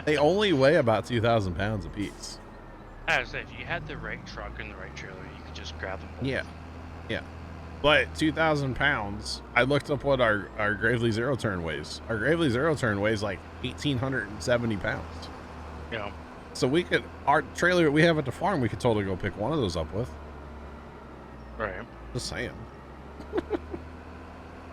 [SPEAKER 1] They only weigh about 2,000 pounds a piece.
[SPEAKER 2] I was saying, if you had the right truck and the right trailer, you could just grab them both.
[SPEAKER 1] Yeah. Yeah. But 2,000 pounds, I looked up what our Gravely Zero Turn weighs. Our Gravely Zero Turn weighs like 1,870 pounds.
[SPEAKER 2] Yeah.
[SPEAKER 1] So we could, our trailer we have at the farm, we could totally go pick one of those up with.
[SPEAKER 2] Right.
[SPEAKER 1] Just saying.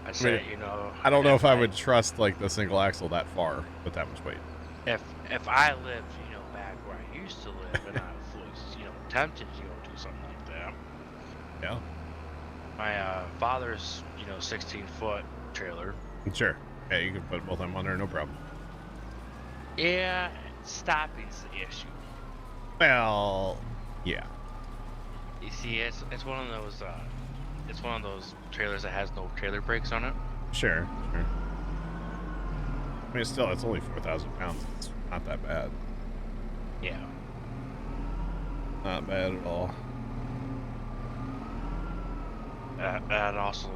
[SPEAKER 2] I say, you know.
[SPEAKER 1] I don't know if I would trust like the single axle that far with that much weight.
[SPEAKER 2] If I lived, you know, back where I used to live, and I was, you know, tempted to go do something like that.
[SPEAKER 1] Yeah.
[SPEAKER 2] My father's, you know, 16-foot trailer.
[SPEAKER 1] Sure. Yeah, you can put both of them on there, no problem.
[SPEAKER 2] Yeah, stopping's the issue.
[SPEAKER 1] Well, yeah.
[SPEAKER 2] You see, it's one of those trailers that has no trailer brakes on it.
[SPEAKER 1] Sure. I mean, still, it's only 4,000 pounds. It's not that bad.
[SPEAKER 2] Yeah.
[SPEAKER 1] Not bad at all.
[SPEAKER 2] That also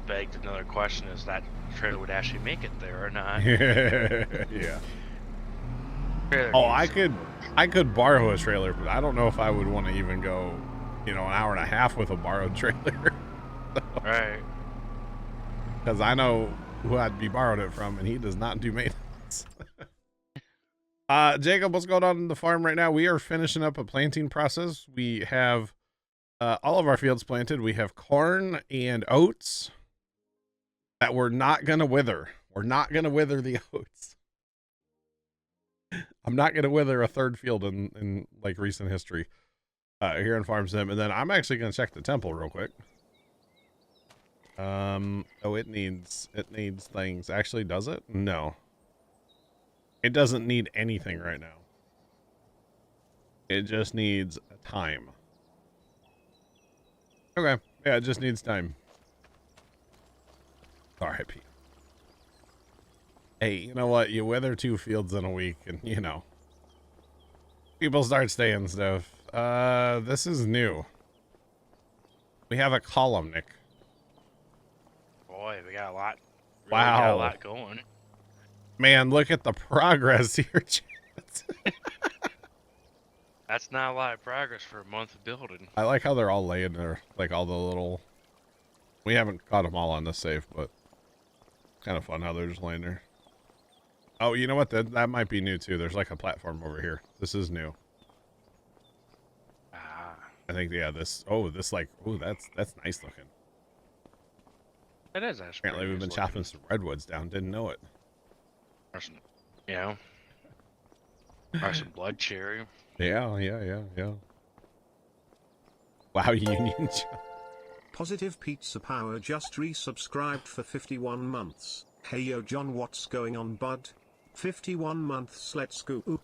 [SPEAKER 2] begged another question: is that trailer would actually make it there or not?
[SPEAKER 1] Yeah.
[SPEAKER 2] Trailer
[SPEAKER 1] Oh, I could borrow a trailer, but I don't know if I would want to even go, you know, an hour and a half with a borrowed trailer.
[SPEAKER 2] Right.
[SPEAKER 1] Because I know who I'd be borrowed it from, and he does not do maintenance. Jacob, what's going on in the farm right now? We are finishing up a planting process. We have all of our fields planted. We have corn and oats that we're not going to wither. We're not going to wither the oats. I'm not going to wither a third field in like recent history here in Farm Sim. And then I'm actually going to check the temple real quick. Oh, it needs things. Actually, does it? No. It doesn't need anything right now. It just needs time. Okay. Yeah, it just needs time. R.I.P. Hey, you know what? You weather 2 fields in a week, and, you know, people start staying stuff. This is new. We have a column, Nick.
[SPEAKER 2] Boy, we got a lot. Really
[SPEAKER 1] Wow.
[SPEAKER 2] got a lot going.
[SPEAKER 1] Man, look at the progress here, Chance.
[SPEAKER 2] That's not a lot of progress for a month of building.
[SPEAKER 1] I like how they're all laying there, like all the little... We haven't caught them all on the save, but Kind of fun how they're just laying there. Oh, you know what? That might be new too. There's like a platform over here. This is new. I think, yeah, this, that's nice looking.
[SPEAKER 2] It is actually.
[SPEAKER 1] Apparently we've been chopping some redwoods down. Didn't know it.
[SPEAKER 2] Or some, or some blood cherry.
[SPEAKER 1] Yeah. Wow, Union.
[SPEAKER 5] Positive Pizza Power just resubscribed for 51 months. Hey yo John, what's going on bud? 51 months, let's go.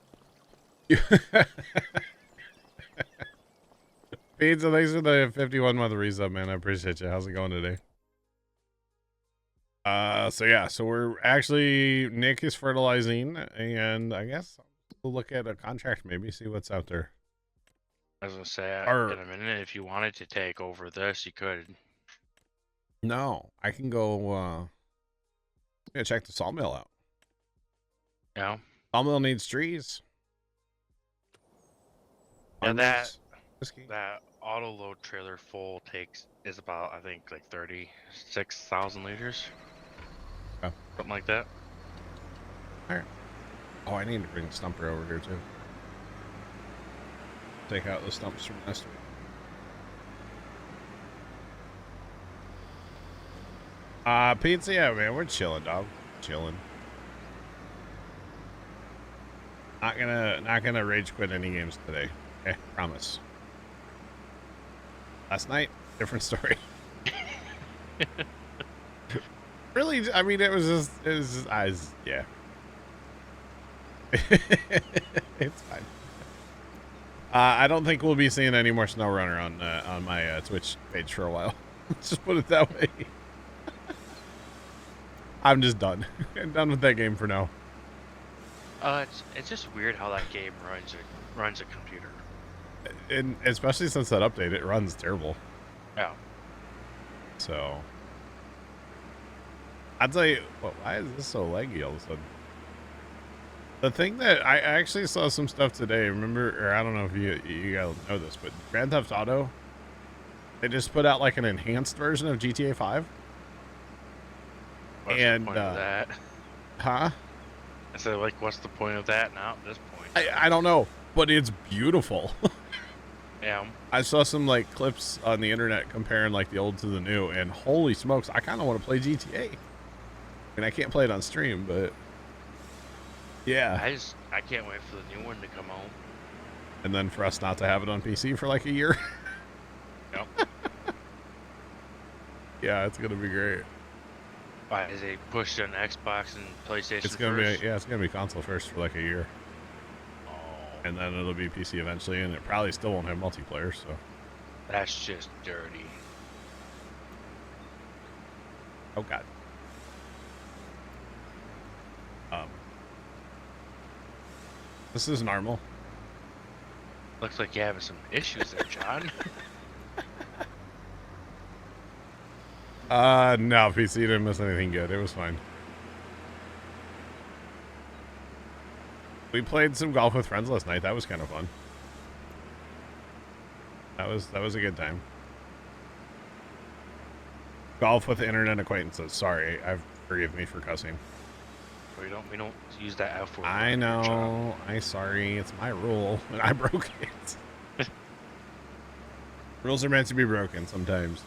[SPEAKER 1] Pizza, thanks for the 51-month resub, man. I appreciate you. How's it going today? So we're actually, Nick is fertilizing, and I guess we'll look at a contract, maybe see what's out there.
[SPEAKER 2] I was gonna say, in a minute, if you wanted to take over this, you could.
[SPEAKER 1] No, I can go, check the sawmill out.
[SPEAKER 2] Yeah.
[SPEAKER 1] Sawmill needs trees.
[SPEAKER 2] And that auto load trailer full is about, I think, like 36,000 liters.
[SPEAKER 1] Oh.
[SPEAKER 2] Something like that.
[SPEAKER 1] All right. Oh, I need to bring the stumper over here too. Take out the stumps from last week. Pizza, yeah, man, we're chilling, dog. Chilling. Not gonna rage quit any games today. Okay, promise. Last night, different story. Really, I mean, it was just, yeah. It's fine. I don't think we'll be seeing any more SnowRunner on my Twitch page for a while. Let's just put it that way. I'm just done. I'm done with that game for now.
[SPEAKER 2] It's just weird how that game runs a computer.
[SPEAKER 1] And especially since that update, it runs terrible.
[SPEAKER 2] Yeah.
[SPEAKER 1] So I'd say, why is this so laggy all of a sudden? The thing that I actually saw some stuff today, remember, or I don't know if you guys know this, but Grand Theft Auto, they just put out like an enhanced version of GTA 5.
[SPEAKER 2] What's the point of that?
[SPEAKER 1] Huh?
[SPEAKER 2] I said, like, what's the point of that now at this point?
[SPEAKER 1] I don't know, but it's beautiful.
[SPEAKER 2] Yeah.
[SPEAKER 1] I saw some like clips on the internet comparing like the old to the new, and holy smokes, I kind of want to play GTA. I mean, I can't play it on stream, but yeah.
[SPEAKER 2] I can't wait for the new one to come out.
[SPEAKER 1] And then for us not to have it on PC for like a year.
[SPEAKER 2] Yep.
[SPEAKER 1] Yeah, it's gonna be great.
[SPEAKER 2] Why is they pushed on Xbox and PlayStation?
[SPEAKER 1] It's gonna
[SPEAKER 2] first?
[SPEAKER 1] it's gonna be console first for like a year.
[SPEAKER 2] Oh.
[SPEAKER 1] And then it'll be PC eventually, and it probably still won't have multiplayer, so.
[SPEAKER 2] That's just dirty.
[SPEAKER 1] Oh god. This is normal.
[SPEAKER 2] Looks like you're having some issues there, John.
[SPEAKER 1] No, PC didn't miss anything good. It was fine. We played some golf with friends last night. That was kind of fun. That was a good time. Golf with internet acquaintances. Sorry, forgive me for cussing.
[SPEAKER 2] We don't use that F word.
[SPEAKER 1] I know. I'm sorry. It's my rule, and I broke it. Rules are meant to be broken sometimes.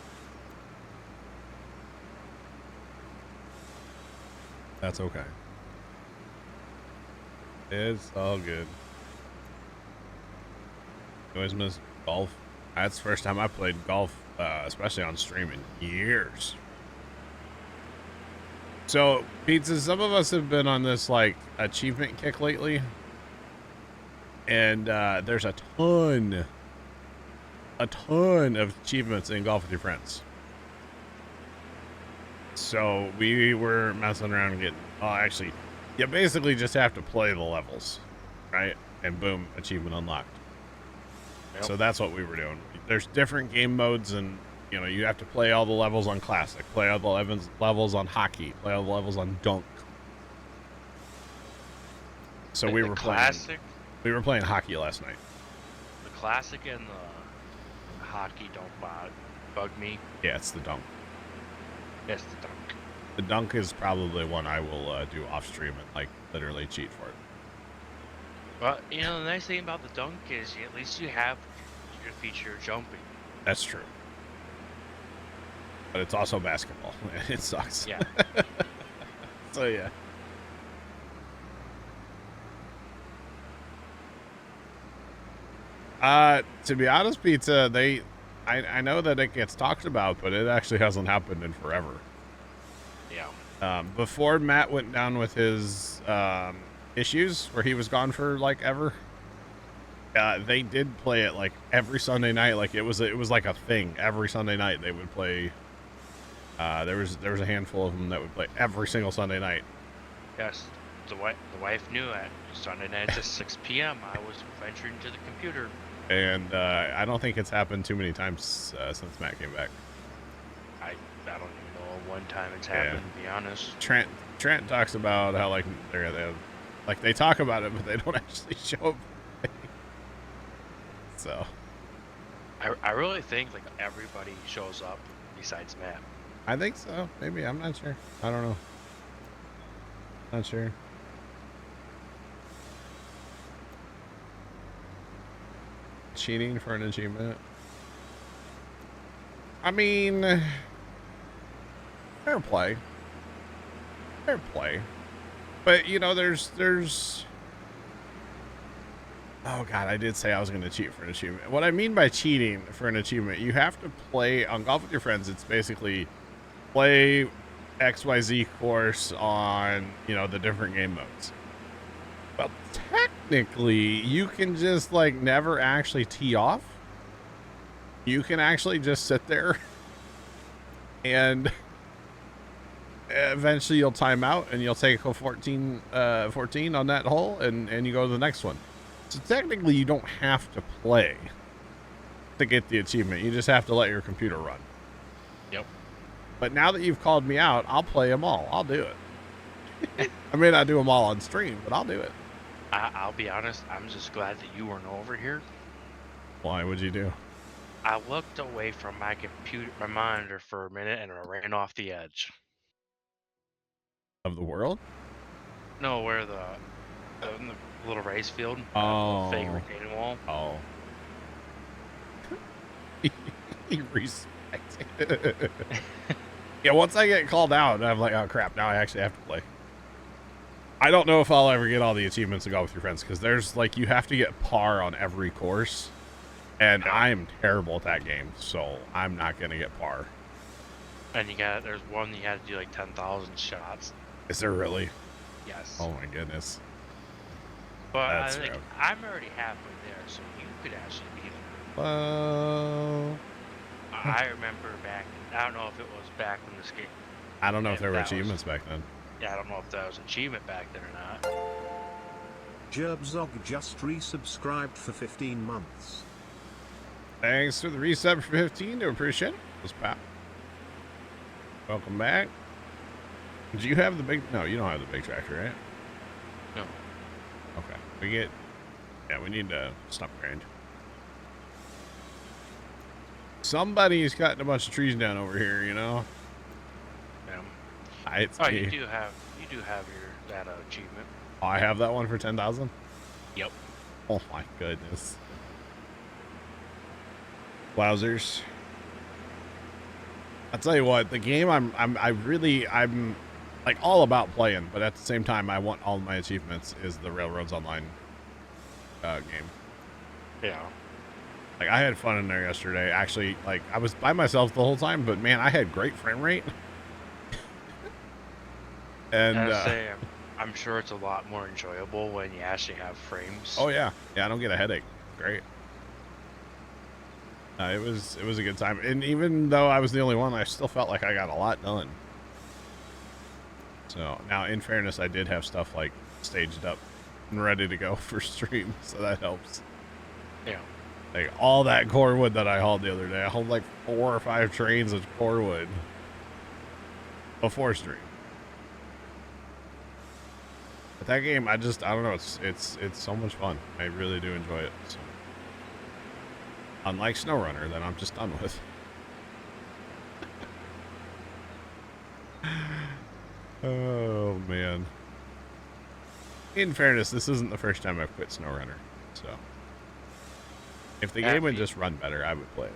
[SPEAKER 1] That's okay. It's all good. You always miss golf. That's the first time I played golf, especially on stream, in years. So, Pizza, some of us have been on this, like, achievement kick lately. And there's a ton of achievements in Golf with Your Friends. So, we were messing around and getting... Oh, actually, you basically just have to play the levels, right? And boom, achievement unlocked. Yep. So that's what we were doing. There's different game modes, and you know, you have to play all the levels on Classic, play all the levels on Hockey, play all the levels on Dunk. So
[SPEAKER 2] like
[SPEAKER 1] we were
[SPEAKER 2] Classic?
[SPEAKER 1] playing. We were playing Hockey last night.
[SPEAKER 2] The Classic and the Hockey don't bug me.
[SPEAKER 1] Yeah, it's the Dunk.
[SPEAKER 2] It's the Dunk.
[SPEAKER 1] The dunk is probably one I will do off stream and like literally cheat for it.
[SPEAKER 2] Well, you know, the nice thing about the dunk is at least you have your feature jumping.
[SPEAKER 1] That's true. But it's also basketball. It sucks.
[SPEAKER 2] Yeah.
[SPEAKER 1] So yeah. To be honest, Pizza, I know that it gets talked about, but it actually hasn't happened in forever.
[SPEAKER 2] Yeah.
[SPEAKER 1] Before Matt went down with his issues, where he was gone for like ever, they did play it like every Sunday night. Like it was like a thing. Every Sunday night they would play. There was a handful of them that would play every single Sunday night.
[SPEAKER 2] Yes. The wife knew at Sunday nights at 6 p.m. I was venturing to the computer.
[SPEAKER 1] And I don't think it's happened too many times since Matt came back.
[SPEAKER 2] I don't even know one time it's happened, to be honest.
[SPEAKER 1] Trent talks about how like they talk about it, but they don't actually show up. So
[SPEAKER 2] I really think like everybody shows up besides Matt.
[SPEAKER 1] I think so. Maybe. I'm not sure. I don't know. Not sure. Cheating for an achievement. I mean, fair play. Fair play. But, you know, there's... Oh, God, I did say I was going to cheat for an achievement. What I mean by cheating for an achievement, you have to play on Golf with Your Friends. It's basically play XYZ course on, you know, the different game modes. Well, technically, you can just, like, never actually tee off. You can actually just sit there and eventually you'll time out and you'll take a 14 on that hole and you go to the next one. So technically, you don't have to play to get the achievement. You just have to let your computer run.
[SPEAKER 2] Yep.
[SPEAKER 1] But now that you've called me out, I'll play them all. I'll do it. I may not do them all on stream, but I'll do it.
[SPEAKER 2] I'll be honest, I'm just glad that you weren't over here.
[SPEAKER 1] Why would you do?
[SPEAKER 2] I looked away from my computer, my monitor for a minute, and I ran off the edge.
[SPEAKER 1] Of the world?
[SPEAKER 2] No, where the little race field.
[SPEAKER 1] Oh.
[SPEAKER 2] Fake retaining wall.
[SPEAKER 1] Oh. Respect. Yeah, once I get called out, I'm like, oh crap, now I actually have to play. I don't know if I'll ever get all the achievements to Go With Your Friends, because there's like, you have to get par on every course, and I'm terrible at that game, so I'm not going to get par.
[SPEAKER 2] And there's one you had to do like 10,000 shots.
[SPEAKER 1] Is there really?
[SPEAKER 2] Yes.
[SPEAKER 1] Oh my goodness.
[SPEAKER 2] But I'm already halfway there, so you could actually beat it. I remember back, I don't know if it was back when this game.
[SPEAKER 1] I don't know if there were achievements back then.
[SPEAKER 2] Yeah, I don't know if that was an achievement back then or not.
[SPEAKER 5] Jerbzog just resubscribed for 15 months.
[SPEAKER 1] Thanks for the resub for 15. Do appreciate it. Let's pop. Welcome back. Do you have the big... No, you don't have the big tractor, right?
[SPEAKER 2] No.
[SPEAKER 1] Okay. Yeah, we need to stop grind. Somebody's cutting a bunch of trees down over here, you know?
[SPEAKER 2] Yeah. You do have that achievement.
[SPEAKER 1] Oh, I have that one for 10,000?
[SPEAKER 2] Yep.
[SPEAKER 1] Oh my goodness. Wowzers. I'll tell you what, the game I'm like all about playing, but at the same time I want all my achievements is the Railroads Online game.
[SPEAKER 2] Yeah. Like
[SPEAKER 1] I had fun in there yesterday. Actually, like I was by myself the whole time, but man, I had great frame rate. And
[SPEAKER 2] I'm sure it's a lot more enjoyable when you actually have frames.
[SPEAKER 1] Oh yeah. Yeah, I don't get a headache. Great. It was a good time, and even though I was the only one, I still felt like I got a lot done. So now, in fairness, I did have stuff like staged up and ready to go for stream, so that helps.
[SPEAKER 2] Yeah.
[SPEAKER 1] Like all that core wood that I hauled the other day, I hauled like 4 or 5 trains of core wood before stream. But that game, I don't know, it's so much fun. I really do enjoy it. So. Unlike SnowRunner, that I'm just done with. Oh, man. In fairness, this isn't the first time I've quit SnowRunner, so if the game would just run better, I would play it.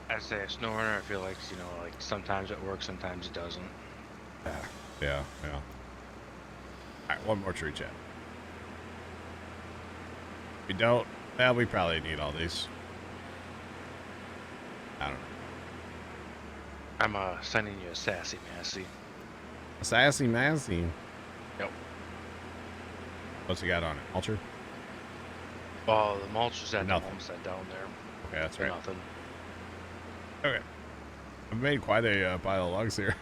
[SPEAKER 2] I say SnowRunner, I feel like, you know, like sometimes it works, sometimes it doesn't.
[SPEAKER 1] Yeah. All right, one more tree chat. We don't. Well, we probably need all these. I don't know.
[SPEAKER 2] I'm sending you a sassy massy.
[SPEAKER 1] A sassy massy.
[SPEAKER 2] Yep.
[SPEAKER 1] What's he got on it? Ultra?
[SPEAKER 2] Oh, the mulch is at the
[SPEAKER 1] Nothing.
[SPEAKER 2] homestead down there.
[SPEAKER 1] Okay, that's right.
[SPEAKER 2] Nothing.
[SPEAKER 1] Okay. I've made quite a pile of logs here.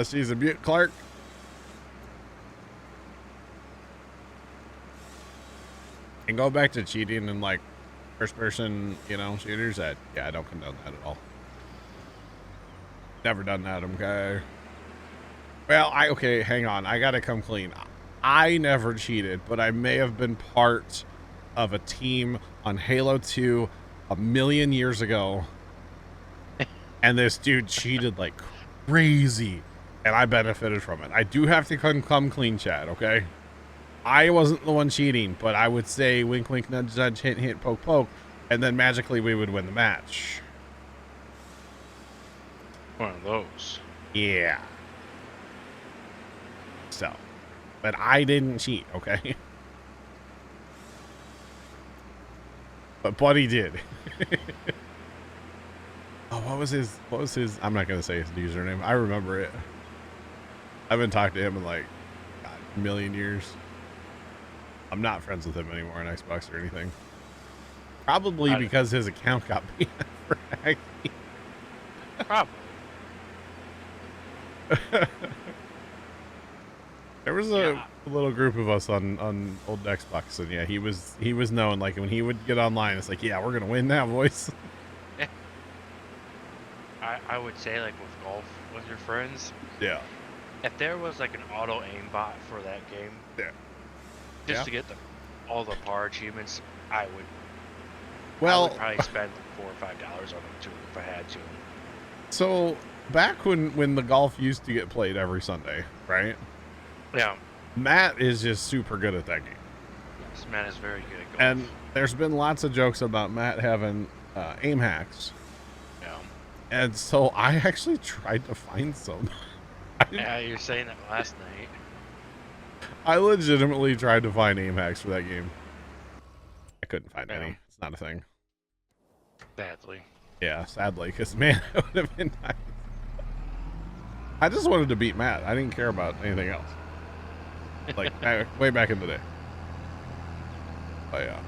[SPEAKER 1] She's a Butte Clark. And go back to cheating and like first person, you know, shooters. Yeah, I don't condone that at all. Never done that, okay? Well, okay, hang on. I gotta come clean. I never cheated, but I may have been part of a team on Halo 2 a million years ago. And this dude cheated like crazy. And I benefited from it. I do have to come clean, chat, okay? I wasn't the one cheating, but I would say wink, wink, nudge, nudge, hint, hint, poke, poke. And then magically we would win the match.
[SPEAKER 2] One of those.
[SPEAKER 1] Yeah. So, but I didn't cheat, okay? But Buddy did. Oh, what was his, I'm not going to say his username. I remember it. I haven't talked to him in like, God, a million years. I'm not friends with him anymore on Xbox or anything. Probably because his account got banned for hacking.
[SPEAKER 2] Probably.
[SPEAKER 1] There was a little group of us on old Xbox, and yeah, he was known, like when he would get online, it's like, yeah, we're gonna win now, boys.
[SPEAKER 2] I would say, like with golf with your friends,
[SPEAKER 1] Yeah.
[SPEAKER 2] if there was like an auto aim bot for that game,
[SPEAKER 1] yeah,
[SPEAKER 2] to get all the par achievements, I would probably spend $4 or $5 on them too if I had to.
[SPEAKER 1] So back when the golf used to get played every Sunday, right?
[SPEAKER 2] Yeah.
[SPEAKER 1] Matt is just super good at that game.
[SPEAKER 2] Yes, Matt is very good at golf.
[SPEAKER 1] And there's been lots of jokes about Matt having aim hacks.
[SPEAKER 2] Yeah.
[SPEAKER 1] And so I actually tried to find some.
[SPEAKER 2] Yeah, you're saying that last night.
[SPEAKER 1] I legitimately tried to find aim hacks for that game. I couldn't find any. It's not a thing.
[SPEAKER 2] Sadly.
[SPEAKER 1] Yeah, sadly, because man, that would have been nice. I just wanted to beat Matt. I didn't care about anything else. Like, way back in the day. But yeah.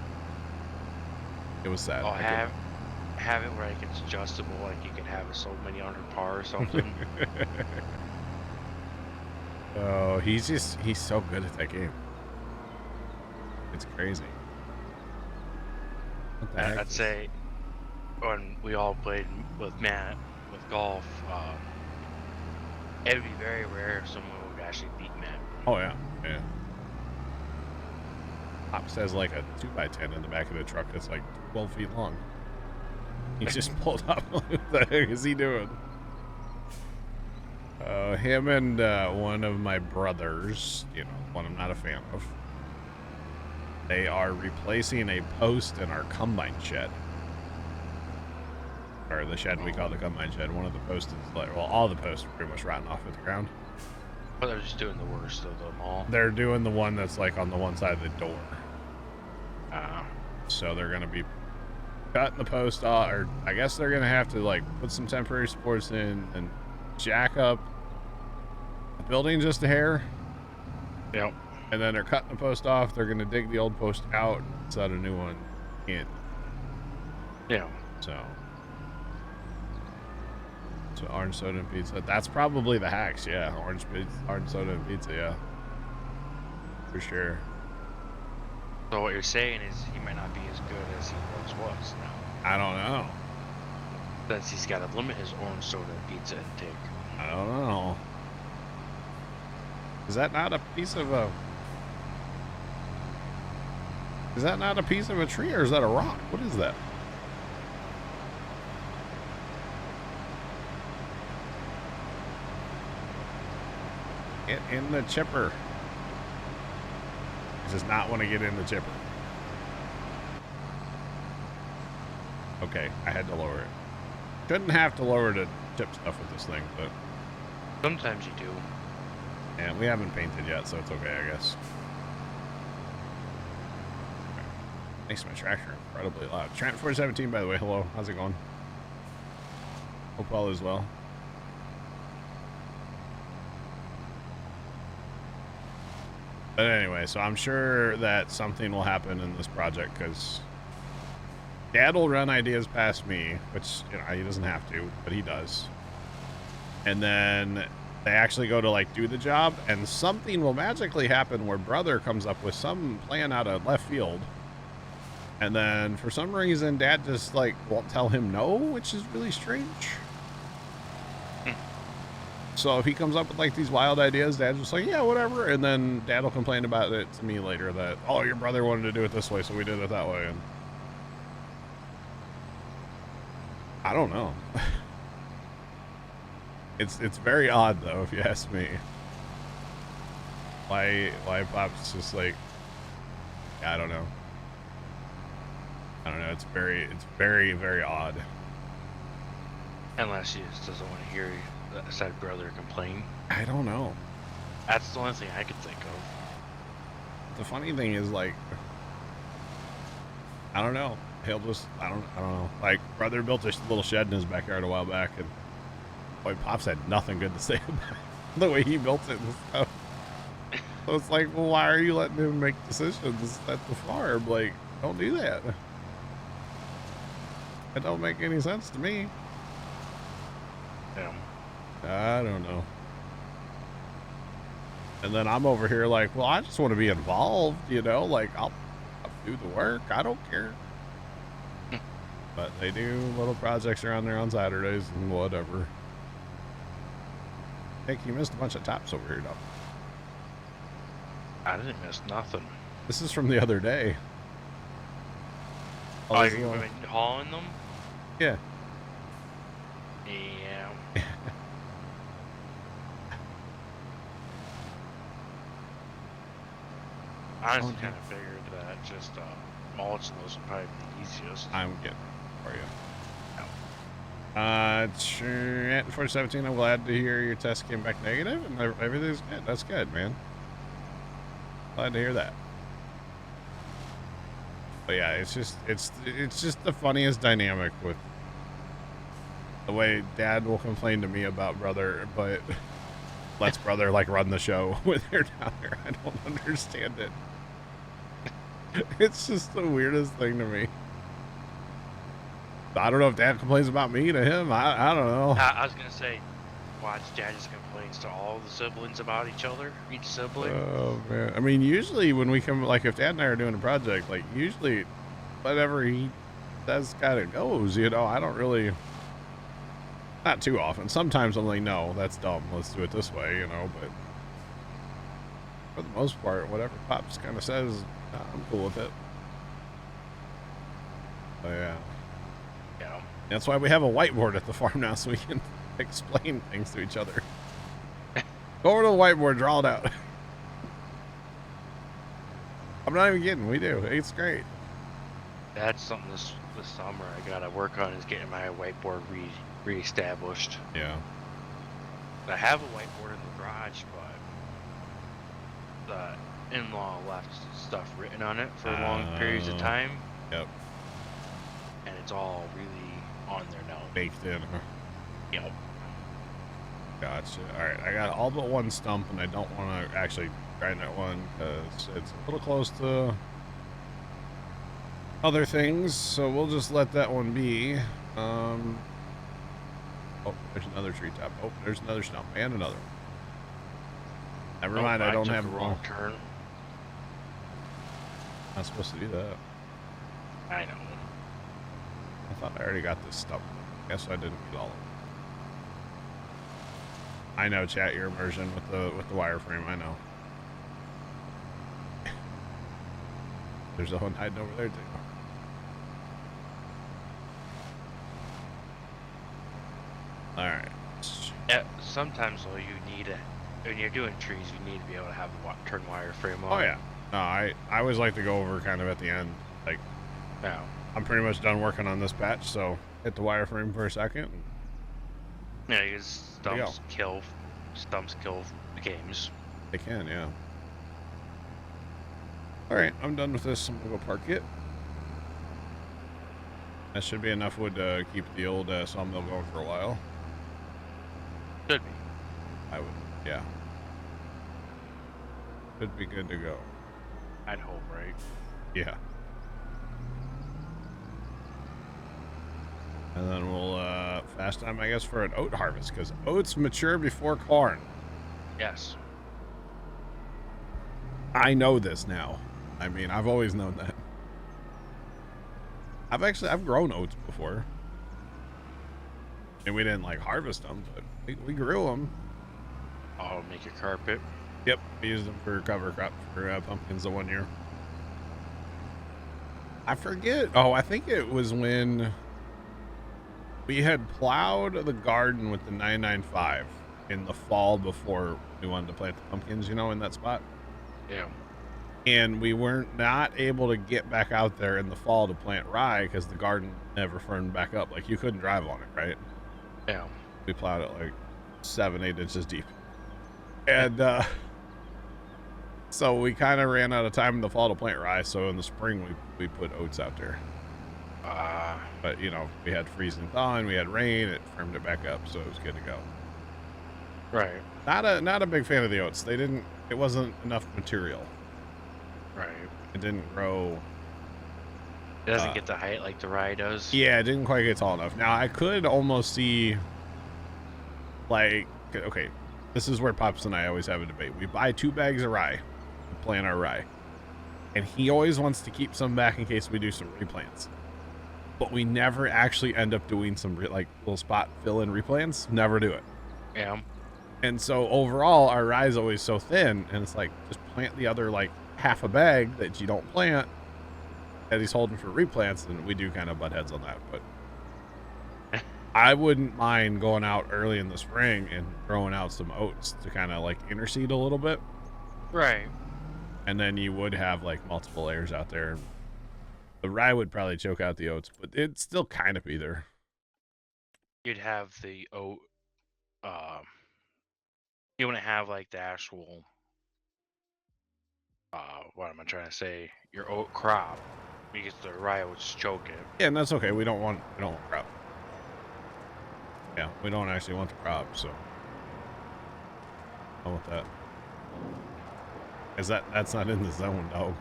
[SPEAKER 1] It was sad.
[SPEAKER 2] Oh, have it where like it's adjustable, like you can have so many under par or something.
[SPEAKER 1] Oh, he's so good at that game. It's crazy. What the heck?
[SPEAKER 2] I'd say when we all played with Matt with golf, it would be very rare if someone would actually beat Matt.
[SPEAKER 1] Oh yeah. Pops has like a 2x10 in the back of the truck that's like 12 feet long. He just pulled up. What the heck is he doing? Him and one of my brothers, you know, one I'm not a fan of, they are replacing a post in our combine shed. Or the shed we call the combine shed. One of the posts is like, well, all the posts are pretty much rotten off at the ground.
[SPEAKER 2] But they're just doing the worst of them all.
[SPEAKER 1] They're doing the one that's like on the one side of the door.
[SPEAKER 2] Uh,
[SPEAKER 1] So they're going to be cutting the post off, or I guess they're going to have to like put some temporary supports in and jack up the building just a hair.
[SPEAKER 2] Yep.
[SPEAKER 1] And then they're cutting the post off. They're going to dig the old post out and set a new one in.
[SPEAKER 2] Yeah.
[SPEAKER 1] So orange soda and pizza. That's probably the hacks. Yeah. Orange soda and pizza. Yeah. For sure.
[SPEAKER 2] So what you're saying is he might not be as good as he once was now.
[SPEAKER 1] I don't know.
[SPEAKER 2] Since he's got to limit his orange soda and pizza intake.
[SPEAKER 1] I don't know. Is that not a piece of a... Is that not a piece of a tree, or is that a rock? What is that? Get in the chipper. He does not want to get in the chipper. Okay, I had to lower it. Shouldn't have to lower to chip stuff with this thing, but
[SPEAKER 2] sometimes you do.
[SPEAKER 1] And we haven't painted yet, so it's okay, I guess. Makes my tractor incredibly loud. Trent 417, by the way, hello. How's it going? Hope all is well. But anyway, so I'm sure that something will happen in this project because Dad will run ideas past me, which, you know, he doesn't have to, but he does. And then they actually go to like do the job, and something will magically happen where Brother comes up with some plan out of left field. And then for some reason, Dad just like won't tell him no, which is really strange. So if he comes up with like these wild ideas, Dad's just like, yeah, whatever. And then Dad will complain about it to me later that, oh, your brother wanted to do it this way, so we did it that way. And I don't know. It's very odd though, if you ask me. Why Pop's just like, I don't know. I don't know. It's very, very odd.
[SPEAKER 2] Unless he just doesn't want to hear said brother complain.
[SPEAKER 1] I don't know.
[SPEAKER 2] That's the only thing I could think of.
[SPEAKER 1] The funny thing is, like, I don't know. He'll just, I don't know. Like, Brother built a little shed in his backyard a while back, and boy, Pops had nothing good to say about the way he built it and stuff. So it's like, well, why are you letting him make decisions at the farm? Like, don't do that. It don't make any sense to me.
[SPEAKER 2] Yeah.
[SPEAKER 1] I don't know. And then I'm over here like, well, I just want to be involved, you know, like I'll do the work. I don't care. But they do little projects around there on Saturdays and whatever. Nick, you missed a bunch of tops over here, though.
[SPEAKER 2] I didn't miss nothing.
[SPEAKER 1] This is from the other day.
[SPEAKER 2] Oh, you've been hauling them?
[SPEAKER 1] Yeah.
[SPEAKER 2] Yeah. I honestly kind of figured that just mulching those would probably be the easiest.
[SPEAKER 1] I'm getting it for you. Trent 417, I'm glad to hear your test came back negative and everything's good. That's good, man. Glad to hear that. But yeah, it's just the funniest dynamic with the way Dad will complain to me about Brother, but lets Brother like run the show when they're down there. I don't understand it. It's just the weirdest thing to me. I don't know if Dad complains about me to him. I don't know.
[SPEAKER 2] I was gonna say, watch Dad just complains to all the siblings about each other, each sibling.
[SPEAKER 1] Oh man, I mean, usually when we come, like if Dad and I are doing a project, like usually whatever he says kind of goes, you know. I don't really, not too often. Sometimes I'm like, no, that's dumb. Let's do it this way, you know. But for the most part, whatever Pops kind of says, I'm cool with it. But yeah.
[SPEAKER 2] Yeah.
[SPEAKER 1] That's why we have a whiteboard at the farm now, so we can explain things to each other. Go over to the whiteboard, draw it out. I'm not even kidding. We do. It's great.
[SPEAKER 2] That's something this summer I gotta work on, is getting my whiteboard reestablished.
[SPEAKER 1] Yeah.
[SPEAKER 2] I have a whiteboard in the garage, but the in-law left stuff written on it for long periods of time.
[SPEAKER 1] Yep.
[SPEAKER 2] And it's all really on there now.
[SPEAKER 1] Baked in, huh?
[SPEAKER 2] Yep.
[SPEAKER 1] Gotcha. Alright, I got all but one stump, and I don't want to actually grind that one because it's a little close to other things, so we'll just let that one be. Oh, there's another treetop. Oh, there's another stump and another one. Never mind, I don't have
[SPEAKER 2] a wrong turn.
[SPEAKER 1] Not supposed to do that.
[SPEAKER 2] I know.
[SPEAKER 1] I thought I already got this stump. Guess I didn't get all of it. I know, chat, your immersion with the wireframe. I know. There's a one hiding over there too. All right.
[SPEAKER 2] Yeah, sometimes though you need when you're doing trees, you need to be able to have a turn wire frame on.
[SPEAKER 1] Oh yeah. No, I always like to go over kind of at the end. Like,
[SPEAKER 2] Yeah.
[SPEAKER 1] I'm pretty much done working on this patch, so hit the wireframe for a second.
[SPEAKER 2] Yeah, because stumps kill games.
[SPEAKER 1] They can, yeah. All right, I'm done with this. I'm gonna go park it. That should be enough wood to keep the old sawmill going for a while.
[SPEAKER 2] Should be.
[SPEAKER 1] I would, yeah. Should be good to go.
[SPEAKER 2] I'd hope, right?
[SPEAKER 1] Yeah. And then we'll fast time, I guess, for an oat harvest, because oats mature before corn.
[SPEAKER 2] Yes.
[SPEAKER 1] I know this now. I mean, I've always known that. I've grown oats before. And we didn't like harvest them, but we grew them.
[SPEAKER 2] Oh, make your carpet.
[SPEAKER 1] Yep, we used them for cover crop for pumpkins the 1 year. I forget. Oh, I think it was when we had plowed the garden with the 995 in the fall before we wanted to plant the pumpkins, you know, in that spot.
[SPEAKER 2] Yeah.
[SPEAKER 1] And we weren't not able to get back out there in the fall to plant rye because the garden never firmed back up. Like, you couldn't drive on it, right?
[SPEAKER 2] Yeah.
[SPEAKER 1] We plowed it like 7-8 inches deep. And so we kind of ran out of time in the fall to plant rye. So in the spring, we put oats out there. But, you know, we had freeze and thaw and we had rain. It firmed it back up, so it was good to go.
[SPEAKER 2] Right.
[SPEAKER 1] Not a big fan of the oats. It wasn't enough material.
[SPEAKER 2] Right.
[SPEAKER 1] It didn't grow.
[SPEAKER 2] It doesn't get the height like the rye does.
[SPEAKER 1] Yeah, it didn't quite get tall enough. Now, I could almost see, like, okay, this is where Pops and I always have a debate. We buy 2 bags of rye to plant our rye. And he always wants to keep some back in case we do some replants. But we never actually end up doing some, like, little spot fill-in replants. Never do it.
[SPEAKER 2] Yeah.
[SPEAKER 1] And so, overall, our rye is always so thin. And it's like, just plant the other, like, half a bag that you don't plant that he's holding for replants, and we do kind of butt heads on that. But I wouldn't mind going out early in the spring and throwing out some oats to kind of like interseed a little bit.
[SPEAKER 2] Right.
[SPEAKER 1] And then you would have like multiple layers out there. The rye would probably choke out the oats, but it'd still kind of be there.
[SPEAKER 2] You'd have the oat. You wouldn't have like the actual. What am I trying to say? Your oat crop, because the rye would just choke it.
[SPEAKER 1] Yeah, and that's okay. We don't want crop. Yeah, we don't actually want the crop, so I want that. Is that's not in the zone, dog?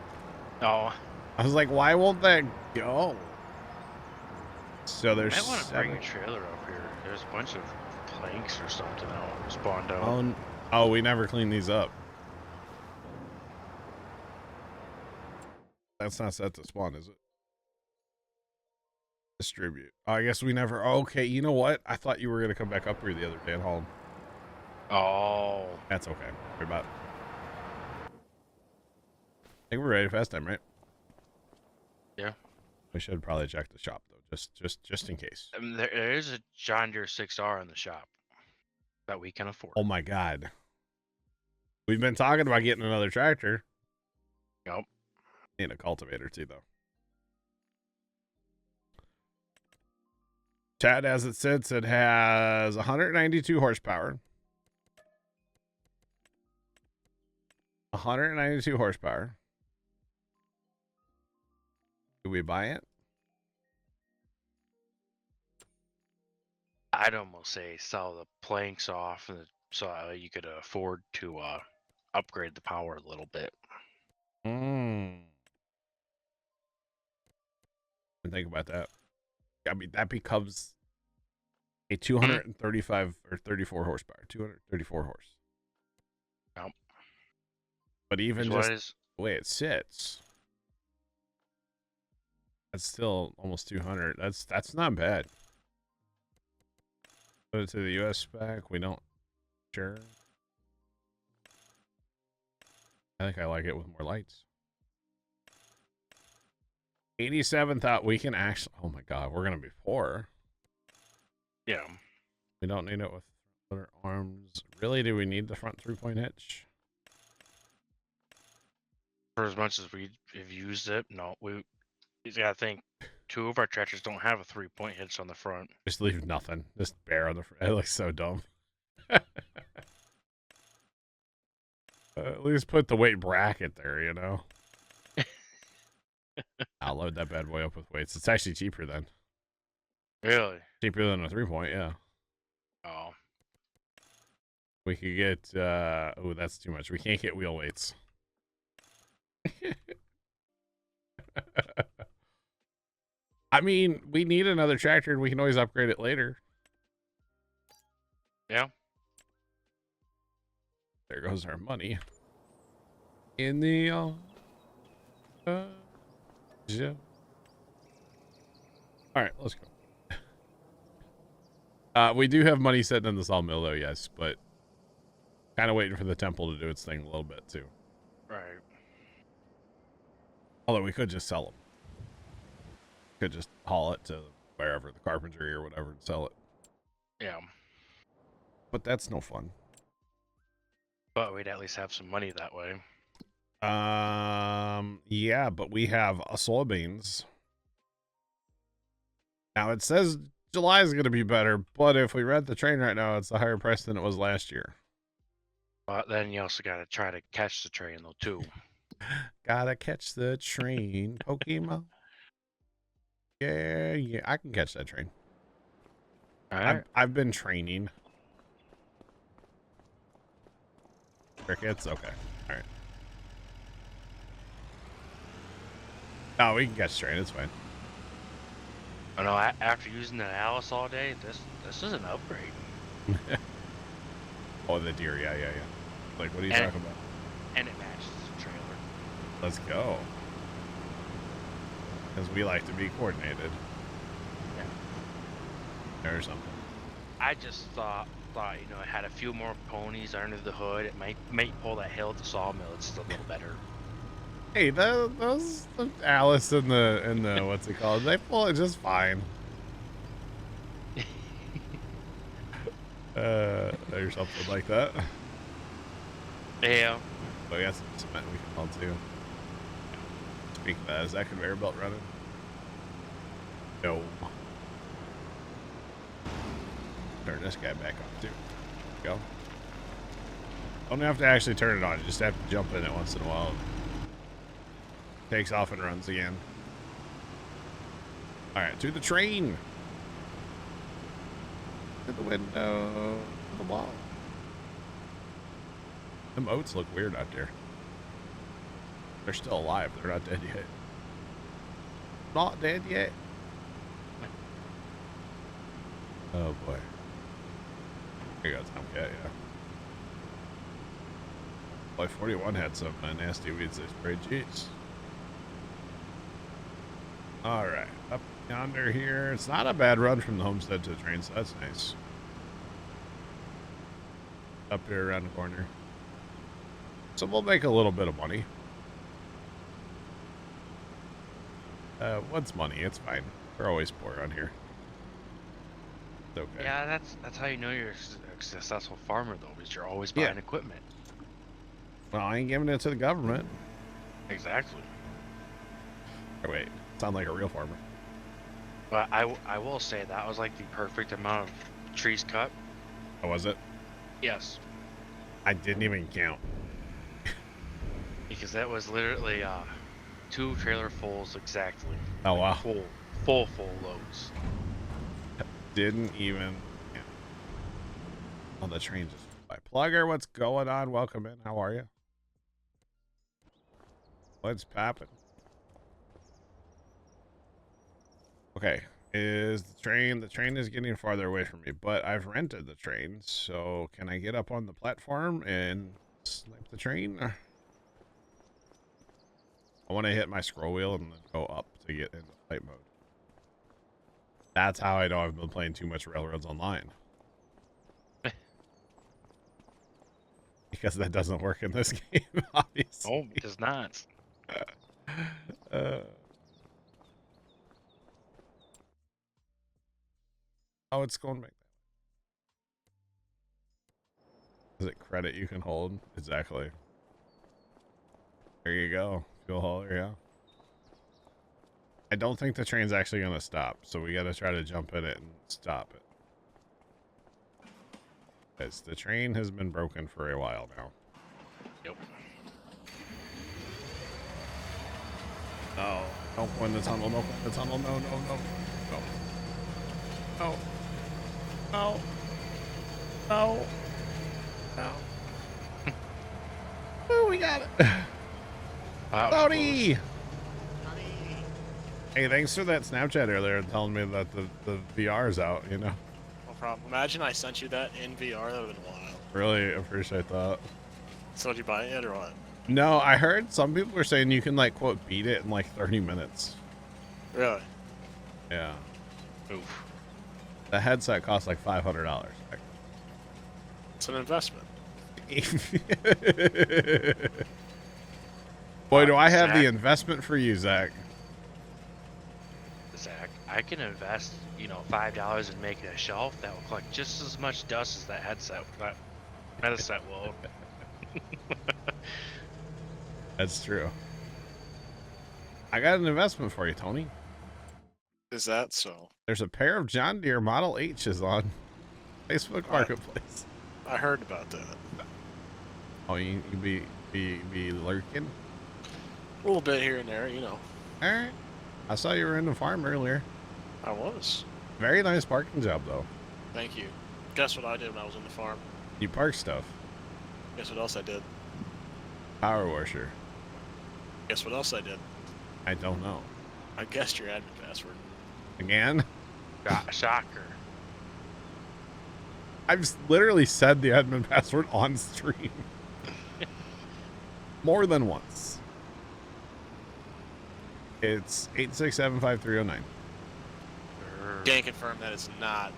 [SPEAKER 2] No.
[SPEAKER 1] I was like, why won't that go? So there's.
[SPEAKER 2] I want to bring a trailer up here. There's a bunch of planks or something out spawned out.
[SPEAKER 1] Oh, we never cleaned these up. That's not set to spawn, is it? Distribute. Oh, I guess we never. Okay, you know what? I thought you were gonna come back up here the other day and haul them.
[SPEAKER 2] Oh.
[SPEAKER 1] That's okay. Worry about it. I think we're ready fast time, right?
[SPEAKER 2] Yeah.
[SPEAKER 1] We should probably check the shop though, just in case.
[SPEAKER 2] There is a John Deere 6R in the shop that we can afford.
[SPEAKER 1] Oh my god. We've been talking about getting another tractor.
[SPEAKER 2] Yep.
[SPEAKER 1] Need a cultivator too, though. Chat, as it sits, it has 192 horsepower. 192 horsepower. Do we buy it?
[SPEAKER 2] I'd almost say sell the planks off, and so you could afford to upgrade the power a little bit.
[SPEAKER 1] Think about that. I mean, that becomes a 235 or 34 horsepower, 234 horse.
[SPEAKER 2] Yep.
[SPEAKER 1] But even just the way it sits, that's still almost 200. That's not bad. Put it to the US spec. We don't. Sure. I think I like it with more lights. 87 thought we can actually. Oh my god, we're gonna be poor.
[SPEAKER 2] Yeah.
[SPEAKER 1] We don't need it with Motor arms. Really? Do we need the front 3-point hitch?
[SPEAKER 2] For as much as we have used it, no. I think 2 of our tractors don't have a 3-point hitch on the front.
[SPEAKER 1] Just leave nothing. Just bare on the front. It looks so dumb. At least put the weight bracket there, you know? I'll load that bad boy up with weights. It's actually cheaper then.
[SPEAKER 2] Really?
[SPEAKER 1] Cheaper than a 3-point, yeah.
[SPEAKER 2] Oh.
[SPEAKER 1] We could get, oh, that's too much. We can't get wheel weights. I mean, we need another tractor and we can always upgrade it later.
[SPEAKER 2] Yeah.
[SPEAKER 1] There goes our money. In the, yeah. All right, let's go. We do have money sitting in the sawmill though, yes, but kind of waiting for the temple to do its thing a little bit too.
[SPEAKER 2] Right.
[SPEAKER 1] Although we could just sell them. Could just haul it to wherever, the carpentry or whatever, and sell it.
[SPEAKER 2] Yeah.
[SPEAKER 1] But that's no fun.
[SPEAKER 2] But we'd at least have some money that way.
[SPEAKER 1] Yeah, but we have soybeans. Now it says July is going to be better, but if we rent the train right now, it's a higher price than it was last year.
[SPEAKER 2] But then you also got to try to catch the train though too.
[SPEAKER 1] Gotta catch the train, Pokemon. Yeah, I can catch that train.
[SPEAKER 2] All right.
[SPEAKER 1] I've been training. Crickets? Okay. All right. Oh, we can catch the train. It's fine.
[SPEAKER 2] I know. After using the Alice all day, this is an upgrade.
[SPEAKER 1] Oh, the deer. Yeah. Like, what are you talking about?
[SPEAKER 2] And it matches the trailer.
[SPEAKER 1] Let's go. Because we like to be coordinated.
[SPEAKER 2] Yeah.
[SPEAKER 1] Or something.
[SPEAKER 2] I just thought you know, it had a few more ponies under the hood. It might pull that hill at the sawmill. It's a little better.
[SPEAKER 1] Hey, those Alice and the what's it called? They pull it just fine. There's something like that.
[SPEAKER 2] Yeah.
[SPEAKER 1] Oh, we got some cement we can haul too. Speaking of that, is that conveyor belt running? No. Turn this guy back on too. Go. Don't have to actually turn it on. You just have to jump in it once in a while. Takes off and runs again. All right, to the train. To the window. To the wall. Them oats look weird out there. They're still alive. They're not dead yet. Not dead yet. Oh boy. Here you go, Tomcat, yeah. Boy, 41 had some nasty weeds they sprayed. Jeez. Alright, up yonder here. It's not a bad run from the homestead to the train, so that's nice. Up here around the corner. So we'll make a little bit of money. What's money? It's fine. We're always poor around here. It's okay.
[SPEAKER 2] Yeah, that's how you know you're a successful farmer, though, is you're always buying equipment.
[SPEAKER 1] Well, I ain't giving it to the government.
[SPEAKER 2] Exactly.
[SPEAKER 1] Oh, wait, sound like a real farmer.
[SPEAKER 2] But I will say that was like the perfect amount of trees cut.
[SPEAKER 1] Oh, was it?
[SPEAKER 2] Yes.
[SPEAKER 1] I didn't even count.
[SPEAKER 2] Because that was literally 2 trailer fulls exactly.
[SPEAKER 1] Oh, wow.
[SPEAKER 2] Full loads.
[SPEAKER 1] Didn't even count. Oh, the train just by. Plugger, what's going on? Welcome in. How are you? What's poppin'? Okay, is the train is getting farther away from me, but I've rented the train, so can I get up on the platform and snipe the train? I want to hit my scroll wheel and then go up to get into flight mode. That's how I know I've been playing too much Railroads Online. Because that doesn't work in this game, obviously.
[SPEAKER 2] Oh, it does not.
[SPEAKER 1] Oh, it's going back. Is it credit you can hold? Exactly. There you go. Fuel hauler, yeah. I don't think the train's actually going to stop, so we got to try to jump in it and stop it. Because the train has been broken for a while now.
[SPEAKER 2] Yep.
[SPEAKER 1] No, don't go in the tunnel, don't go in the tunnel, no, no, no, no. No. No. No. No. Oh, we got it. Howdy. Hey, thanks for that Snapchat earlier telling me that the VR's out, you know.
[SPEAKER 3] No problem. Imagine I sent you that in VR, that would have been wild.
[SPEAKER 1] Really appreciate that.
[SPEAKER 3] So did you buy it or what?
[SPEAKER 1] No, I heard some people were saying you can, like, quote, beat it in, like, 30 minutes.
[SPEAKER 3] Really?
[SPEAKER 1] Yeah.
[SPEAKER 2] Oof.
[SPEAKER 1] The headset costs, like, $500.
[SPEAKER 3] It's an investment.
[SPEAKER 1] Boy, do I have the investment for you, Zach.
[SPEAKER 2] Zach, I can invest, you know, $5 in making a shelf that will collect just as much dust as that headset will.
[SPEAKER 1] That's true. I got an investment for you, Tony.
[SPEAKER 3] Is that so?
[SPEAKER 1] There's a pair of John Deere Model H's on Facebook Marketplace.
[SPEAKER 3] I heard about that.
[SPEAKER 1] Oh, you be lurking?
[SPEAKER 3] A little bit here and there, you know.
[SPEAKER 1] All right. I saw you were in the farm earlier.
[SPEAKER 3] I was.
[SPEAKER 1] Very nice parking job, though.
[SPEAKER 3] Thank you. Guess what I did when I was in the farm?
[SPEAKER 1] You park stuff.
[SPEAKER 3] Guess what else I did?
[SPEAKER 1] Power washer.
[SPEAKER 3] Guess what else I did?
[SPEAKER 1] I don't know.
[SPEAKER 3] I guessed your admin password.
[SPEAKER 1] Again?
[SPEAKER 2] Shocker.
[SPEAKER 1] I've literally said the admin password on stream. More than once. It's 8675309.
[SPEAKER 3] Can confirm that it's not.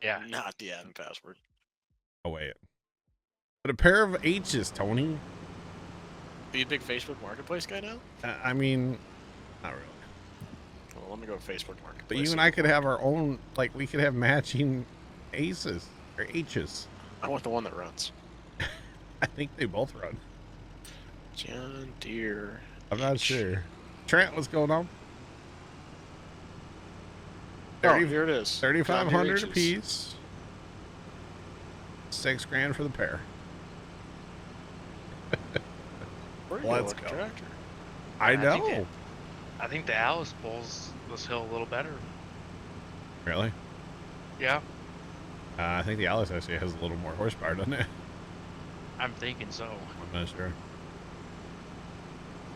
[SPEAKER 2] Yeah.
[SPEAKER 3] Not the admin password.
[SPEAKER 1] Oh, wait. But a pair of H's, Tony.
[SPEAKER 3] Are you a big Facebook Marketplace guy now?
[SPEAKER 1] I mean, not really.
[SPEAKER 3] Well, let me go to Facebook Marketplace.
[SPEAKER 1] But you and I could have our own, like, we could have matching Aces or H's.
[SPEAKER 3] I want the one that runs.
[SPEAKER 1] I think they both run.
[SPEAKER 3] John Deere.
[SPEAKER 1] I'm not sure. Trent, what's going on?
[SPEAKER 3] Oh, here it is.
[SPEAKER 1] 3,500 a piece. $6 grand for the pair.
[SPEAKER 3] Where you
[SPEAKER 1] Let's
[SPEAKER 3] go.
[SPEAKER 1] go.
[SPEAKER 3] Tractor.
[SPEAKER 1] I know.
[SPEAKER 2] I think the Alice pulls this hill a little better.
[SPEAKER 1] Really?
[SPEAKER 2] Yeah,
[SPEAKER 1] I think the Alice actually has a little more horsepower, doesn't it?
[SPEAKER 2] I'm thinking so.
[SPEAKER 1] I'm not sure.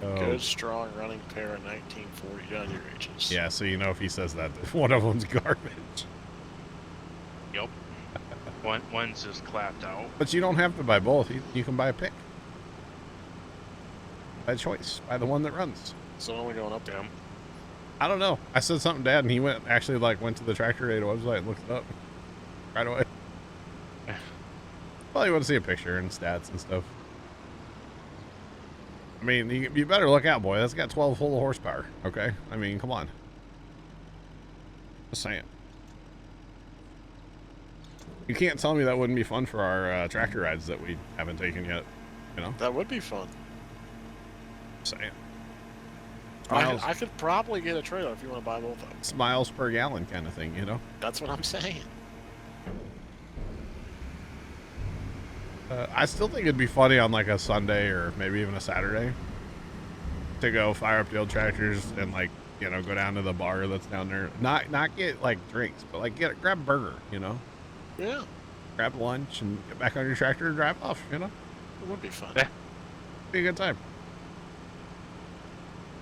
[SPEAKER 3] Good, strong running pair of 1940 John Deere H's.
[SPEAKER 1] Yeah, so you know if he says that, one of them's garbage.
[SPEAKER 2] Yep. One's just clapped out.
[SPEAKER 1] But you don't have to buy both. You can buy a pick. By choice. Buy the one that runs.
[SPEAKER 3] So when are we going up there?
[SPEAKER 1] I don't know. I said something to Dad, and he went to the Tractor Data website and looked it up right away. Well, you want to see a picture and stats and stuff. I mean, you better look out, boy. That's got 12 full horsepower. Okay, I mean, come on. Just saying. You can't tell me that wouldn't be fun for our tractor rides that we haven't taken yet. You know,
[SPEAKER 3] That would be fun.
[SPEAKER 1] just saying.
[SPEAKER 3] I could probably get a trailer if you want to buy both of them.
[SPEAKER 1] It's miles per gallon kind of thing, you know.
[SPEAKER 3] That's what I'm saying.
[SPEAKER 1] I still think it'd be funny on like a Sunday or maybe even a Saturday to go fire up the old tractors and like, you know, go down to the bar that's down there. Not get like drinks, but like grab a burger, you know.
[SPEAKER 3] Yeah.
[SPEAKER 1] Grab lunch and get back on your tractor and drive off, you know.
[SPEAKER 3] It would be fun.
[SPEAKER 2] Yeah.
[SPEAKER 1] Be a good time.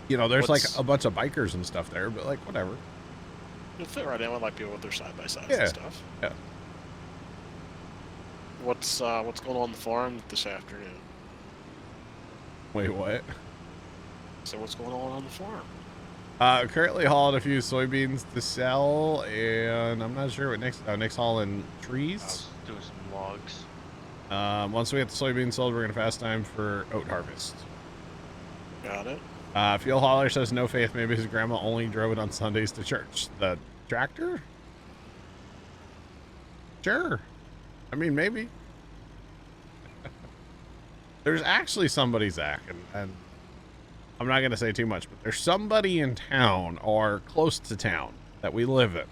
[SPEAKER 1] You know, there's like a bunch of bikers and stuff there, but like whatever.
[SPEAKER 3] It'll fit right in with like people with their side by sides
[SPEAKER 1] Yeah.
[SPEAKER 3] and stuff.
[SPEAKER 1] Yeah.
[SPEAKER 3] What's going on the farm this afternoon?
[SPEAKER 1] Wait, what?
[SPEAKER 3] So what's going on the farm?
[SPEAKER 1] Currently hauled a few soybeans to sell, and I'm not sure what next hauling trees.
[SPEAKER 2] Doing some logs.
[SPEAKER 1] Once we get the soybeans sold, we're gonna fast time for oat harvest.
[SPEAKER 3] Got it.
[SPEAKER 1] Fuel hauler says no faith. Maybe his grandma only drove it on Sundays to church. The tractor? Sure. I mean, maybe. There's actually somebody, Zach, and I'm not going to say too much, but there's somebody in town or close to town that we live in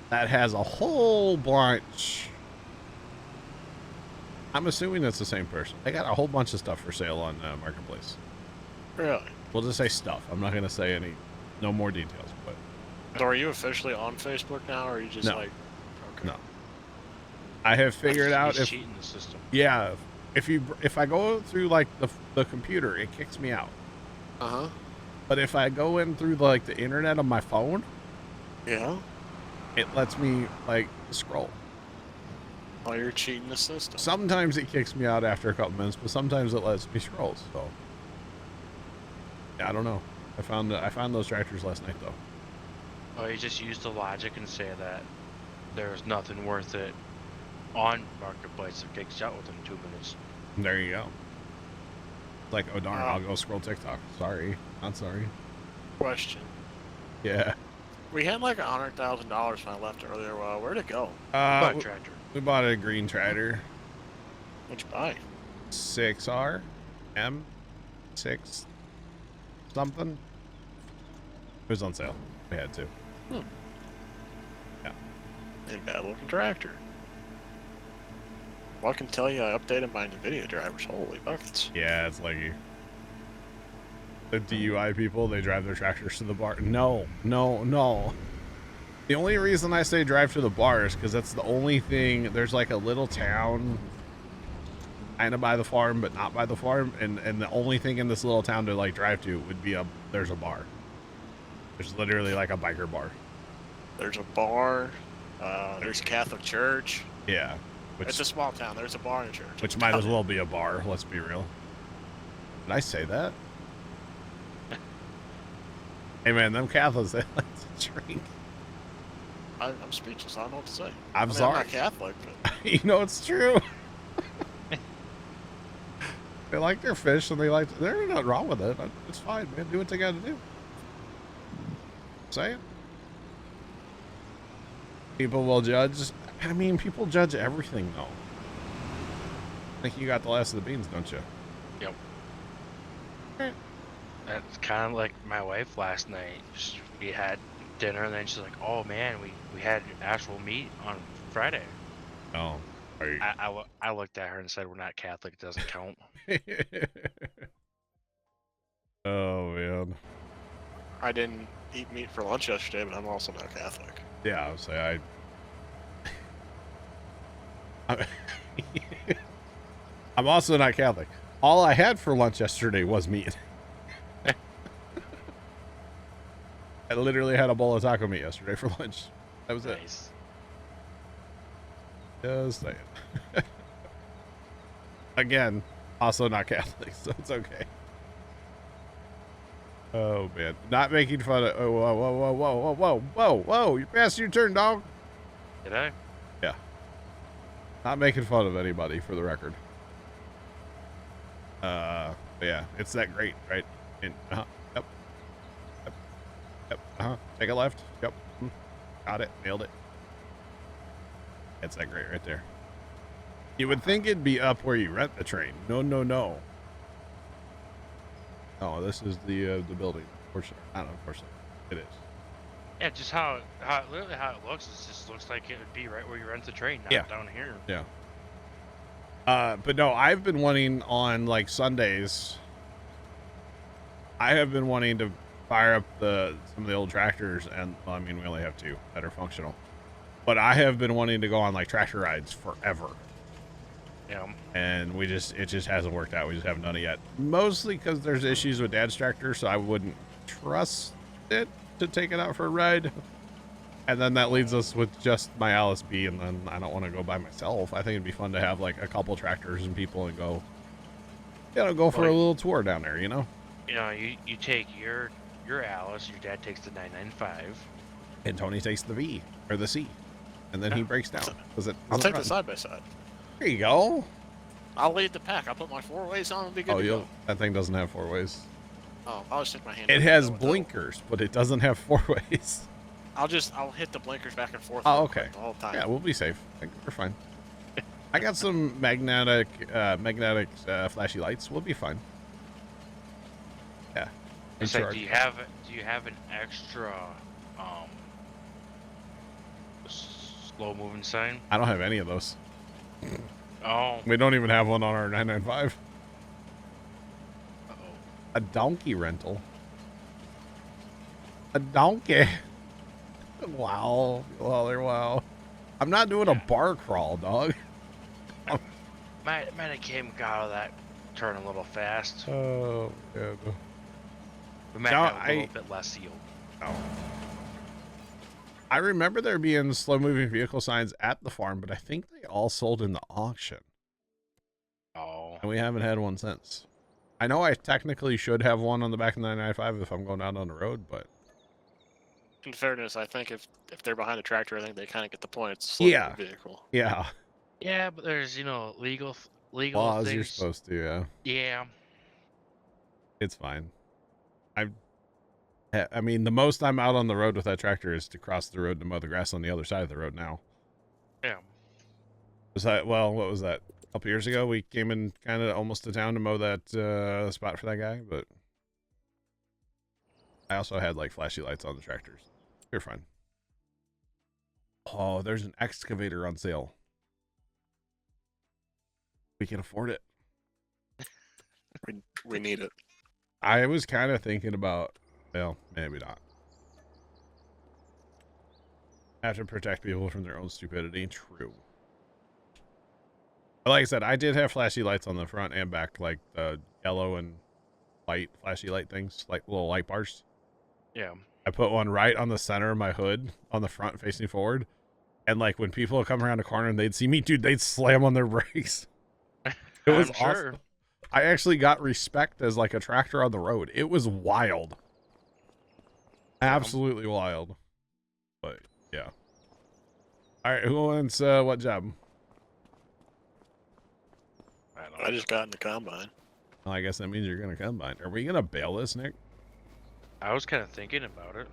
[SPEAKER 1] that has a whole bunch. I'm assuming it's the same person. They got a whole bunch of stuff for sale on Marketplace.
[SPEAKER 3] Really?
[SPEAKER 1] We'll just say stuff. I'm not going to say no more details, but.
[SPEAKER 3] So are you officially on Facebook now, or are you just
[SPEAKER 1] No.
[SPEAKER 3] like, okay.
[SPEAKER 1] No. I have figured out
[SPEAKER 2] He's
[SPEAKER 1] if,
[SPEAKER 2] cheating the system.
[SPEAKER 1] yeah, if I go through like the computer, it kicks me out.
[SPEAKER 3] Uh-huh.
[SPEAKER 1] But if I go in through like the internet on my phone,
[SPEAKER 3] Yeah?
[SPEAKER 1] it lets me like scroll.
[SPEAKER 3] Oh, you're cheating the system.
[SPEAKER 1] Sometimes it kicks me out after a couple minutes, but sometimes it lets me scroll. So yeah, I don't know. I found those tractors last night though.
[SPEAKER 2] Oh, you just use the logic and say that there's nothing worth it on Marketplace that kicks you out within 2 minutes.
[SPEAKER 1] There you go. Like, oh darn, I'll go scroll TikTok. Sorry, not sorry.
[SPEAKER 3] Question.
[SPEAKER 1] Yeah.
[SPEAKER 3] We had like $100,000 when I left earlier. Well, where'd it go?
[SPEAKER 2] Butt tractor.
[SPEAKER 1] We bought a green tractor.
[SPEAKER 3] What'd you buy?
[SPEAKER 1] 6R M6 something. It was on sale. We had to. Yeah.
[SPEAKER 3] A bad looking tractor. Well, I can tell you I updated my NVIDIA drivers. Holy buckets.
[SPEAKER 1] Yeah, it's like the DUI people, they drive their tractors to the bar. No. The only reason I say drive to the bar is because that's the only thing. There's like a little town kind of by the farm, but not by the farm. And the only thing in this little town to like drive to would be there's a bar. There's literally like a biker bar.
[SPEAKER 3] There's a bar. There's a Catholic church.
[SPEAKER 1] Yeah.
[SPEAKER 3] It's a small town. There's a bar and a church.
[SPEAKER 1] Which might as well be a bar, let's be real. Did I say that? Hey man, them Catholics, they like to drink.
[SPEAKER 3] I'm speechless. I don't know what to say.
[SPEAKER 1] I'm
[SPEAKER 3] I'm
[SPEAKER 1] sorry.
[SPEAKER 3] not Catholic, but
[SPEAKER 1] You know it's true. They like their fish and there's nothing wrong with it. It's fine, man. Do what they gotta do. Say it. People will judge. I mean, people judge everything, though. I think you got the last of the beans, don't you?
[SPEAKER 2] Yep. That's kind of like my wife last night. We had dinner, and then she's like, "Oh man, we had actual meat on Friday."
[SPEAKER 1] Oh, are you?
[SPEAKER 2] I looked at her and said, "We're not Catholic. It doesn't count."
[SPEAKER 1] Oh man.
[SPEAKER 3] I didn't eat meat for lunch yesterday, but I'm also not Catholic.
[SPEAKER 1] Yeah, I would say I'm also not Catholic. All I had for lunch yesterday was meat. I literally had a bowl of taco meat yesterday for lunch. That was
[SPEAKER 2] Nice.
[SPEAKER 1] it. Just saying. Again, also not Catholic, so it's okay. Oh man, not making fun of. Oh, whoa! You passed your turn, dog.
[SPEAKER 2] Did I?
[SPEAKER 1] Yeah. Not making fun of anybody, for the record. But yeah, it's that great, right? Yep. Take a left. Yep. Got it. Nailed it. It's that great right there. You would think it'd be up where you rent the train. No. Oh, this is the building. Unfortunately, I don't know. Unfortunately, it is.
[SPEAKER 2] Yeah, just literally how it looks. It just looks like it would be right where you rent the train, not down here.
[SPEAKER 1] Yeah. But no, I've been wanting on like Sundays. I have been wanting to fire up some of the old tractors, and well, I mean we only have two that are functional. But I have been wanting to go on like tractor rides forever.
[SPEAKER 2] Yeah.
[SPEAKER 1] And it just hasn't worked out. We just haven't done it yet. Mostly because there's issues with Dad's tractor, so I wouldn't trust it to take it out for a ride. And then that leads us with just my LSB, and then I don't want to go by myself. I think it'd be fun to have like a couple tractors and people and go for a little tour down there, you know?
[SPEAKER 2] You know, you take your Alice, your dad takes the 995.
[SPEAKER 1] And Tony takes the V or the C, and then he breaks down.
[SPEAKER 3] I'll take the side by side.
[SPEAKER 1] There you go.
[SPEAKER 3] I'll lead the pack. I'll put my 4-ways on and be good to go.
[SPEAKER 1] That thing doesn't have 4-ways.
[SPEAKER 3] Oh, I'll just stick my hand.
[SPEAKER 1] It has blinkers, but it doesn't have 4-ways.
[SPEAKER 3] I'll hit the blinkers back and forth.
[SPEAKER 1] Oh, okay.
[SPEAKER 3] The whole time.
[SPEAKER 1] Yeah, we'll be safe. I think we're fine. I got some magnetic flashy lights. We'll be fine. Yeah.
[SPEAKER 2] It's like, do you have an extra slow moving sign?
[SPEAKER 1] I don't have any of those.
[SPEAKER 2] Oh.
[SPEAKER 1] We don't even have one on our 995.
[SPEAKER 2] Uh-oh.
[SPEAKER 1] A donkey rental. A donkey. Wow. Wow. I'm not doing a bar crawl, dog.
[SPEAKER 2] Might have came out of that turn a little fast.
[SPEAKER 1] Oh, yeah.
[SPEAKER 2] We might have a little bit less yield.
[SPEAKER 1] Oh. I remember there being slow-moving vehicle signs at the farm, but I think they all sold in the auction.
[SPEAKER 2] Oh.
[SPEAKER 1] And we haven't had one since. I know I technically should have one on the back of the 995 if I'm going out on the road, but...
[SPEAKER 3] In fairness, I think if they're behind the tractor, I think they kind of get the point. It's a slow vehicle.
[SPEAKER 1] Yeah.
[SPEAKER 2] Yeah, but there's, legal
[SPEAKER 1] laws
[SPEAKER 2] things.
[SPEAKER 1] You're supposed to, yeah.
[SPEAKER 2] Yeah.
[SPEAKER 1] It's fine. I mean, the most I'm out on the road with that tractor is to cross the road to mow the grass on the other side of the road now.
[SPEAKER 2] Yeah.
[SPEAKER 1] What was that? A couple years ago, we came in kind of almost to town to mow that spot for that guy, but I also had like flashy lights on the tractors. You're fine. Oh, there's an excavator on sale. We can afford it.
[SPEAKER 3] We need it.
[SPEAKER 1] I was kind of thinking about, well, maybe not. Have to protect people from their own stupidity. True. But like I said, I did have flashy lights on the front and back, like the yellow and white flashy light things, like little light bars.
[SPEAKER 2] Yeah.
[SPEAKER 1] I put one right on the center of my hood on the front facing forward. And like when people would come around a corner and they'd see me, dude, they'd slam on their brakes. It was awesome.
[SPEAKER 2] Sure.
[SPEAKER 1] I actually got respect as like a tractor on the road. It was wild. Absolutely wild. But yeah. All right, who wants what job?
[SPEAKER 3] I just got in the combine.
[SPEAKER 1] Well, I guess that means you're gonna combine. Are we gonna bail this, Nick?
[SPEAKER 2] I was kind of thinking about it.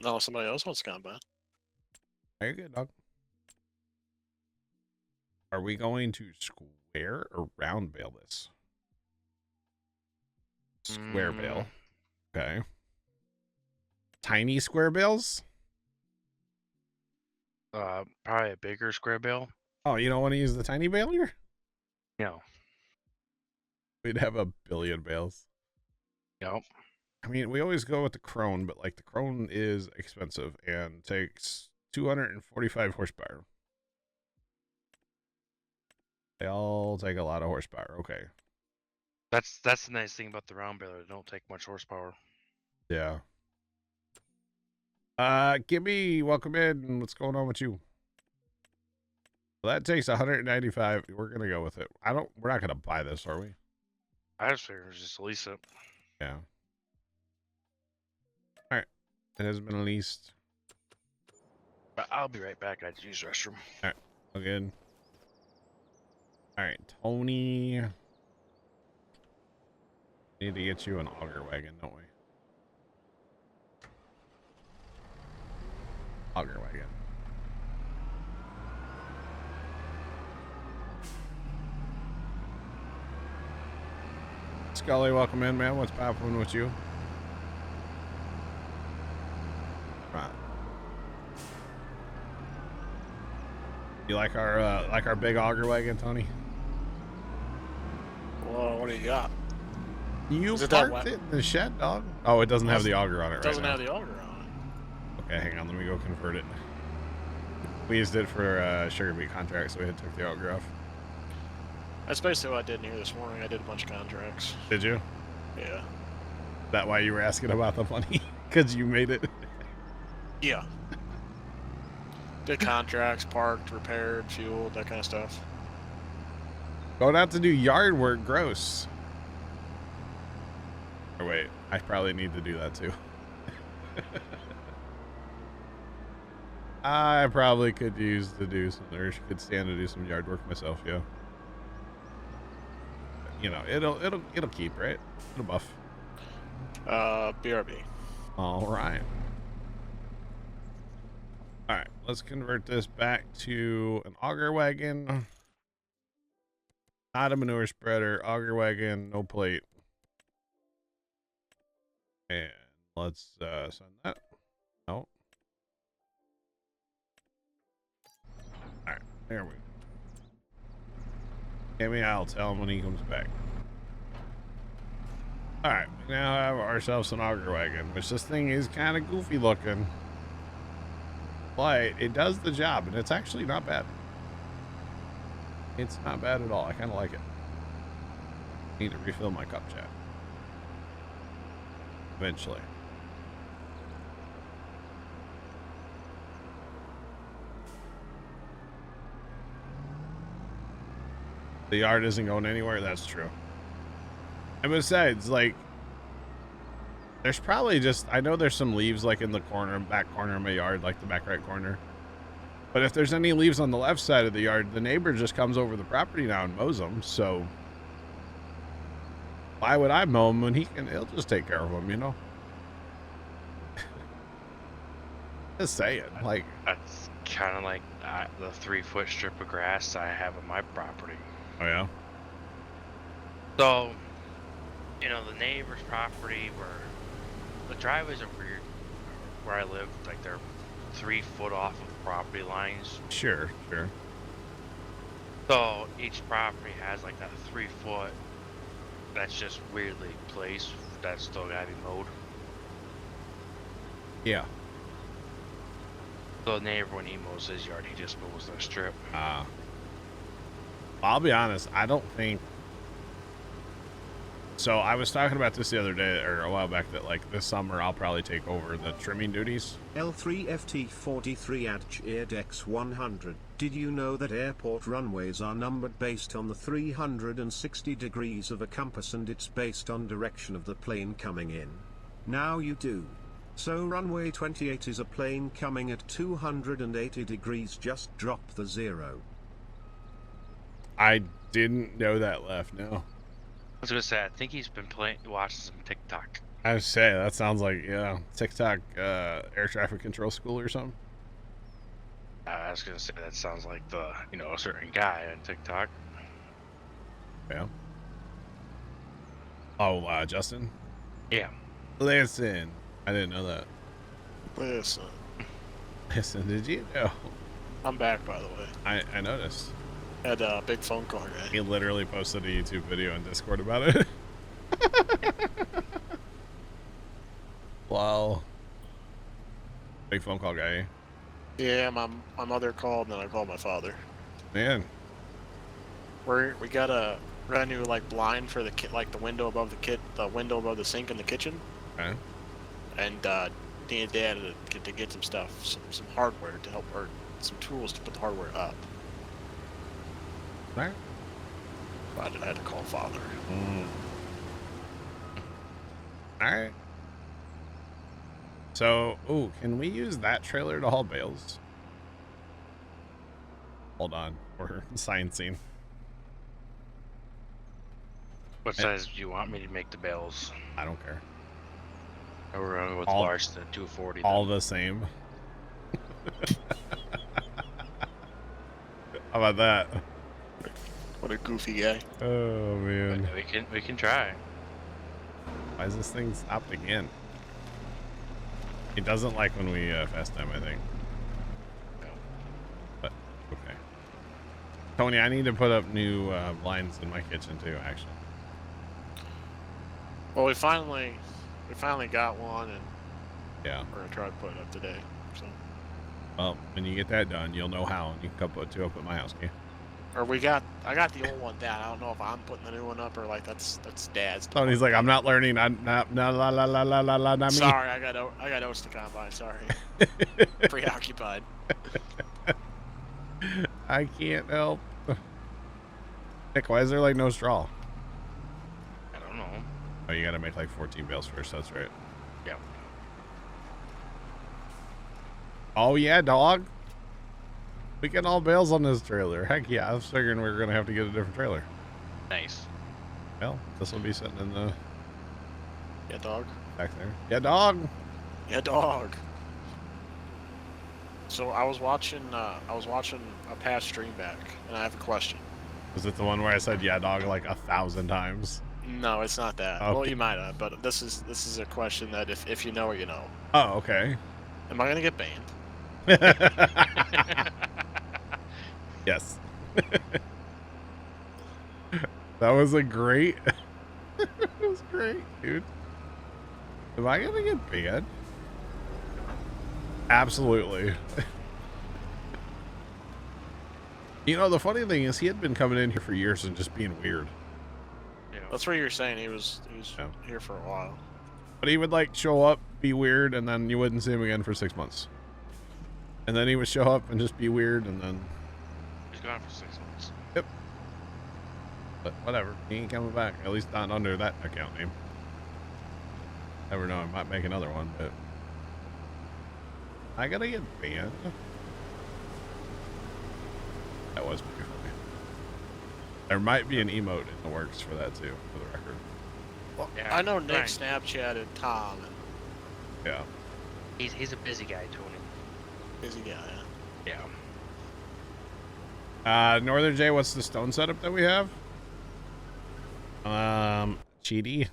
[SPEAKER 3] No, somebody else wants combine.
[SPEAKER 1] Are you good, dog? Are we going to square or round bail this? Square bail. Okay. Tiny square bales?
[SPEAKER 2] Probably a bigger square bale.
[SPEAKER 1] Oh, you don't want to use the tiny bale here?
[SPEAKER 2] No.
[SPEAKER 1] We'd have a billion bales.
[SPEAKER 2] Nope.
[SPEAKER 1] I mean, we always go with the Krone, but like the Krone is expensive and takes 245 horsepower. They all take a lot of horsepower. Okay.
[SPEAKER 2] That's the nice thing about the round baler. They don't take much horsepower.
[SPEAKER 1] Yeah. Gibby, welcome in. What's going on with you? Well, that takes 195. We're gonna go with it. We're not gonna buy this, are we?
[SPEAKER 2] I just figured just lease it.
[SPEAKER 1] Yeah. All right. It has been leased.
[SPEAKER 2] But I'll be right back. I had to use the restroom.
[SPEAKER 1] All right. All good. All right, Tony. Need to get you an auger wagon, don't we? Auger wagon. Scully, welcome in, man. What's poppin' with you? Right. You like our big auger wagon, Tony?
[SPEAKER 3] Well, what do you got?
[SPEAKER 1] You parked it in the shed, dog. Oh, it doesn't have the auger on it right now.
[SPEAKER 3] Doesn't have the auger on it.
[SPEAKER 1] Okay, hang on. Let me go convert it. We used it for sugar beet contract, so we had took the auger off.
[SPEAKER 3] That's basically what I did in here this morning. I did a bunch of contracts.
[SPEAKER 1] Did you?
[SPEAKER 3] Yeah.
[SPEAKER 1] Is that why you were asking about the money? Because you made it?
[SPEAKER 3] Yeah. Did contracts, parked, repaired, fueled, that kind of stuff.
[SPEAKER 1] Going out to do yard work, gross. Or wait, I probably need to do that too. I probably could use to do some, or could stand to do some yard work myself, yeah. You know, it'll keep, right? It'll buff.
[SPEAKER 3] BRB.
[SPEAKER 1] All right. All right, let's convert this back to an auger wagon. Not a manure spreader, auger wagon, no plate. And let's send that. No. All right, there we go. Maybe I'll tell him when he comes back. All right, we now have ourselves an auger wagon, which this thing is kind of goofy looking. But it does the job, and it's actually not bad. It's not bad at all. I kind of like it. Need to refill my cup, chat. Eventually. The yard isn't going anywhere. That's true. And besides, like, there's probably just, I know there's some leaves like in the corner, back corner of my yard, like the back right corner. But if there's any leaves on the left side of the yard, the neighbor just comes over the property now and mows them. So why would I mow them when he'll just take care of them, you know? Just saying, like.
[SPEAKER 2] That's kind of like the 3-foot strip of grass I have on my property.
[SPEAKER 1] Oh, yeah?
[SPEAKER 2] So, you know, the neighbor's property where the driveways are weird where I live, like they're 3 foot off of property lines.
[SPEAKER 1] Sure, sure.
[SPEAKER 2] So each property has like that 3 foot that's just weirdly placed that's still gotta be mowed.
[SPEAKER 1] Yeah.
[SPEAKER 2] So the neighbor, when he mows his yard, he just mows the strip.
[SPEAKER 1] I'll be honest, I don't think. So I was talking about this the other day, or a while back, that like this summer I'll probably take over the trimming duties.
[SPEAKER 5] L3FT43 at X 100. Did you know that airport runways are numbered based on the 360 degrees of a compass, and it's based on direction of the plane coming in? Now you do. So runway 28 is a plane coming at 280 degrees, just drop the 0.
[SPEAKER 1] I didn't know that, left. No.
[SPEAKER 2] I was gonna say, I think he's been watching some TikTok.
[SPEAKER 1] I would say that sounds like, yeah, TikTok air traffic control school or something.
[SPEAKER 2] I was gonna say that sounds like a certain guy on TikTok.
[SPEAKER 1] Yeah. Oh, Justin?
[SPEAKER 2] Yeah.
[SPEAKER 1] Listen, I didn't know that.
[SPEAKER 3] Listen.
[SPEAKER 1] Listen, did you know?
[SPEAKER 3] I'm back, by the way.
[SPEAKER 1] I noticed.
[SPEAKER 3] Had a big phone call guy.
[SPEAKER 1] He literally posted a YouTube video on Discord about it. Wow. Big phone call guy.
[SPEAKER 3] Yeah, my mother called, and then I called my father.
[SPEAKER 1] Man.
[SPEAKER 3] We got a brand new blind for the the window above the window above the sink in the kitchen.
[SPEAKER 1] Okay.
[SPEAKER 3] And Dad to get some stuff, some hardware to help, or some tools to put the hardware up.
[SPEAKER 1] Right.
[SPEAKER 3] I had to call father.
[SPEAKER 1] Alright. So, ooh, can we use that trailer to haul bales? Hold on, we're sciencing.
[SPEAKER 2] What size do you want me to make the bales?
[SPEAKER 1] I don't care.
[SPEAKER 2] We're going with large to 240.
[SPEAKER 1] All the same. How about that?
[SPEAKER 3] What a goofy guy.
[SPEAKER 1] Oh man.
[SPEAKER 2] We can try.
[SPEAKER 1] Why is this thing stopped again? It doesn't like when we fast time, I think.
[SPEAKER 2] No.
[SPEAKER 1] But okay. Tony, I need to put up new blinds in my kitchen too, actually.
[SPEAKER 3] Well, we finally got one, and
[SPEAKER 1] Yeah.
[SPEAKER 3] we're gonna try to put it up today. So.
[SPEAKER 1] Well, when you get that done, you'll know how, and you can come put 2 up at my house, okay?
[SPEAKER 3] Or I got the old one down. I don't know if I'm putting the new one up or that's Dad's.
[SPEAKER 1] Tony's like, I'm not learning. I'm not me.
[SPEAKER 3] Sorry, I got Oats to combine. Sorry, preoccupied.
[SPEAKER 1] I can't help. Nick, why is there no straw?
[SPEAKER 2] I don't know.
[SPEAKER 1] Oh, you gotta make 14 bales first. That's right.
[SPEAKER 2] Yeah.
[SPEAKER 1] Oh yeah, dog. We get all bales on this trailer. Heck yeah, I was figuring we were gonna have to get a different trailer.
[SPEAKER 2] Nice.
[SPEAKER 1] Well, this will be sitting in the
[SPEAKER 3] Yeah, dog.
[SPEAKER 1] back there. Yeah, dog.
[SPEAKER 3] Yeah, dog. So I was watching a past stream back, and I have a question.
[SPEAKER 1] Was it the one where I said "yeah, dog" like 1,000 times?
[SPEAKER 3] No, it's not that.
[SPEAKER 1] Okay.
[SPEAKER 3] Well, you might have, but this is a question that if you know it, you know.
[SPEAKER 1] Oh, okay.
[SPEAKER 3] Am I gonna get banned?
[SPEAKER 1] Yes. That was a great. It was great, dude. Am I gonna get banned? Absolutely. You know, the funny thing is he had been coming in here for years and just being weird.
[SPEAKER 2] Yeah.
[SPEAKER 3] That's what you were saying. He was
[SPEAKER 1] Yeah.
[SPEAKER 3] here for a while.
[SPEAKER 1] But he would like show up, be weird, and then you wouldn't see him again for 6 months. And then he would show up and just be weird, and then
[SPEAKER 2] He's gone for 6 months.
[SPEAKER 1] Yep. But whatever, he ain't coming back. At least not under that account name. Never know, I might make another one, but I gotta get banned. That was pretty funny. There might be an emote in the works for that too, for the record.
[SPEAKER 3] Well,
[SPEAKER 2] Yeah,
[SPEAKER 3] I know Nick
[SPEAKER 2] right.
[SPEAKER 3] Snapchatted Tom, and
[SPEAKER 1] Yeah.
[SPEAKER 2] He's a busy guy, Tony.
[SPEAKER 3] busy guy.
[SPEAKER 2] Yeah.
[SPEAKER 1] Northern J, what's the stone setup that we have? Cheaty.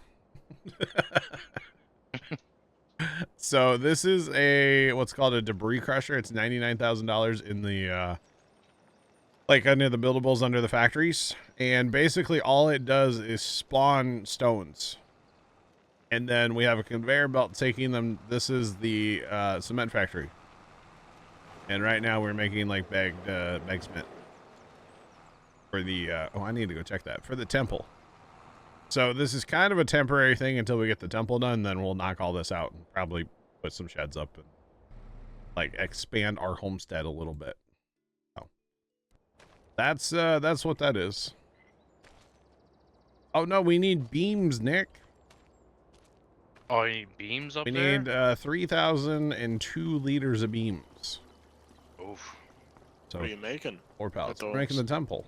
[SPEAKER 1] So this is what's called a debris crusher. It's $99,000 in the like under the buildables under the factories, and basically all it does is spawn stones, and then we have a conveyor belt taking them. This is the cement factory, and right now we're making like bagged cement for the oh, I need to go check that for the temple. So this is kind of a temporary thing until we get the temple done. Then we'll knock all this out and probably put some sheds up and like expand our homestead a little bit. Oh, that's what that is. Oh no, we need beams, Nick.
[SPEAKER 2] Oh, you need beams up
[SPEAKER 1] We
[SPEAKER 2] there?
[SPEAKER 1] need 3,002 liters of beams.
[SPEAKER 2] Oof.
[SPEAKER 1] So
[SPEAKER 3] What are you making?
[SPEAKER 1] 4 pallets.
[SPEAKER 3] With
[SPEAKER 1] We're making the
[SPEAKER 3] those?
[SPEAKER 1] temple.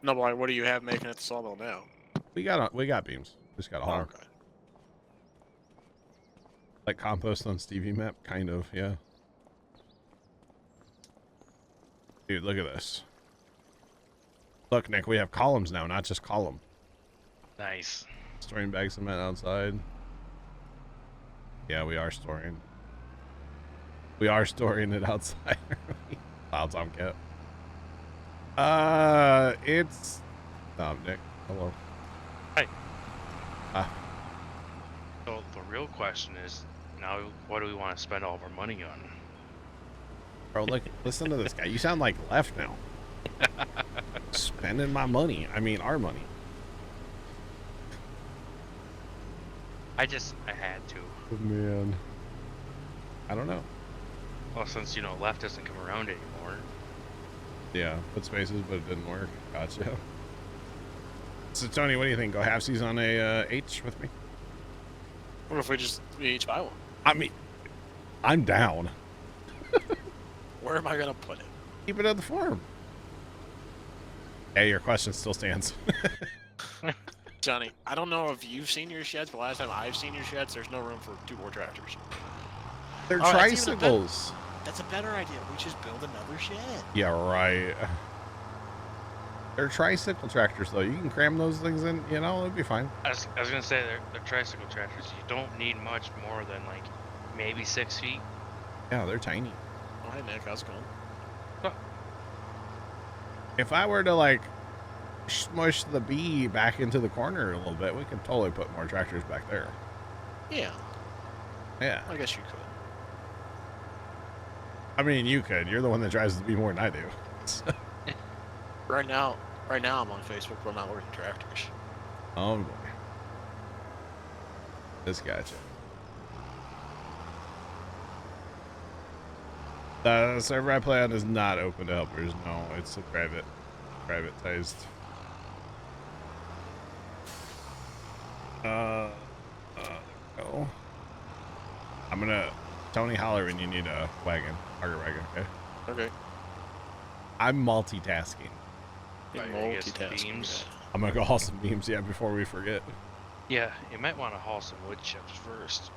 [SPEAKER 3] No, but like, what do you have making at the sawmill now?
[SPEAKER 1] We got beams. Just got to haul.
[SPEAKER 3] Okay.
[SPEAKER 1] Like compost on Stevie map, kind of, yeah. Dude, look at this. Look, Nick, we have columns now, not just column.
[SPEAKER 2] Nice.
[SPEAKER 1] Storing bags of cement outside. Yeah, we are storing. We are storing it outside. Clouds on cat. It's Nick. Hello.
[SPEAKER 2] Hi. So the real question is, now what do we want to spend all of our money on?
[SPEAKER 1] Bro, look, listen to this guy. You sound like left now. Spending my money. I mean, our money.
[SPEAKER 2] I had to.
[SPEAKER 1] Oh, man. I don't know.
[SPEAKER 2] Well, since, left doesn't come around anymore.
[SPEAKER 1] Yeah, put spaces, but it didn't work. Gotcha. So, Tony, what do you think? Go halfsies on a H with me?
[SPEAKER 3] What if we each buy one?
[SPEAKER 1] I mean, I'm down.
[SPEAKER 3] Where am I gonna put it?
[SPEAKER 1] Keep it at the farm. Hey, your question still stands.
[SPEAKER 3] Johnny, I don't know if you've seen your sheds, but last time I've seen your sheds, there's no room for 2 more tractors.
[SPEAKER 1] They're
[SPEAKER 3] Oh, that's even a better-
[SPEAKER 1] tricycles.
[SPEAKER 3] That's a better idea. We just build another shed.
[SPEAKER 1] Yeah, right. They're tricycle tractors, though. You can cram those things in, it'll be fine.
[SPEAKER 2] I was gonna say they're tricycle tractors. You don't need much more than like maybe 6 feet.
[SPEAKER 1] Yeah, they're tiny.
[SPEAKER 3] Oh, hey Nick, how's it going?
[SPEAKER 1] If I were to, like, smush the bee back into the corner a little bit, we could totally put more tractors back there.
[SPEAKER 3] Yeah,
[SPEAKER 1] Yeah.
[SPEAKER 3] I guess you could.
[SPEAKER 1] I mean, you could. You're the one that drives the bee more than I do.
[SPEAKER 3] Right now I'm on Facebook, but I'm not working tractors.
[SPEAKER 1] Oh, boy. This gotcha. The server I play on is not open to helpers. No, it's a privatized. There we go. I'm gonna Tony holler when you need a wagon, auger wagon. Okay.
[SPEAKER 3] Okay.
[SPEAKER 1] I'm multitasking.
[SPEAKER 3] You're
[SPEAKER 2] Right, I guess
[SPEAKER 3] multitasking.
[SPEAKER 2] beams.
[SPEAKER 1] I'm gonna go haul some beams, before we forget.
[SPEAKER 2] Yeah, you might want to haul some wood chips first.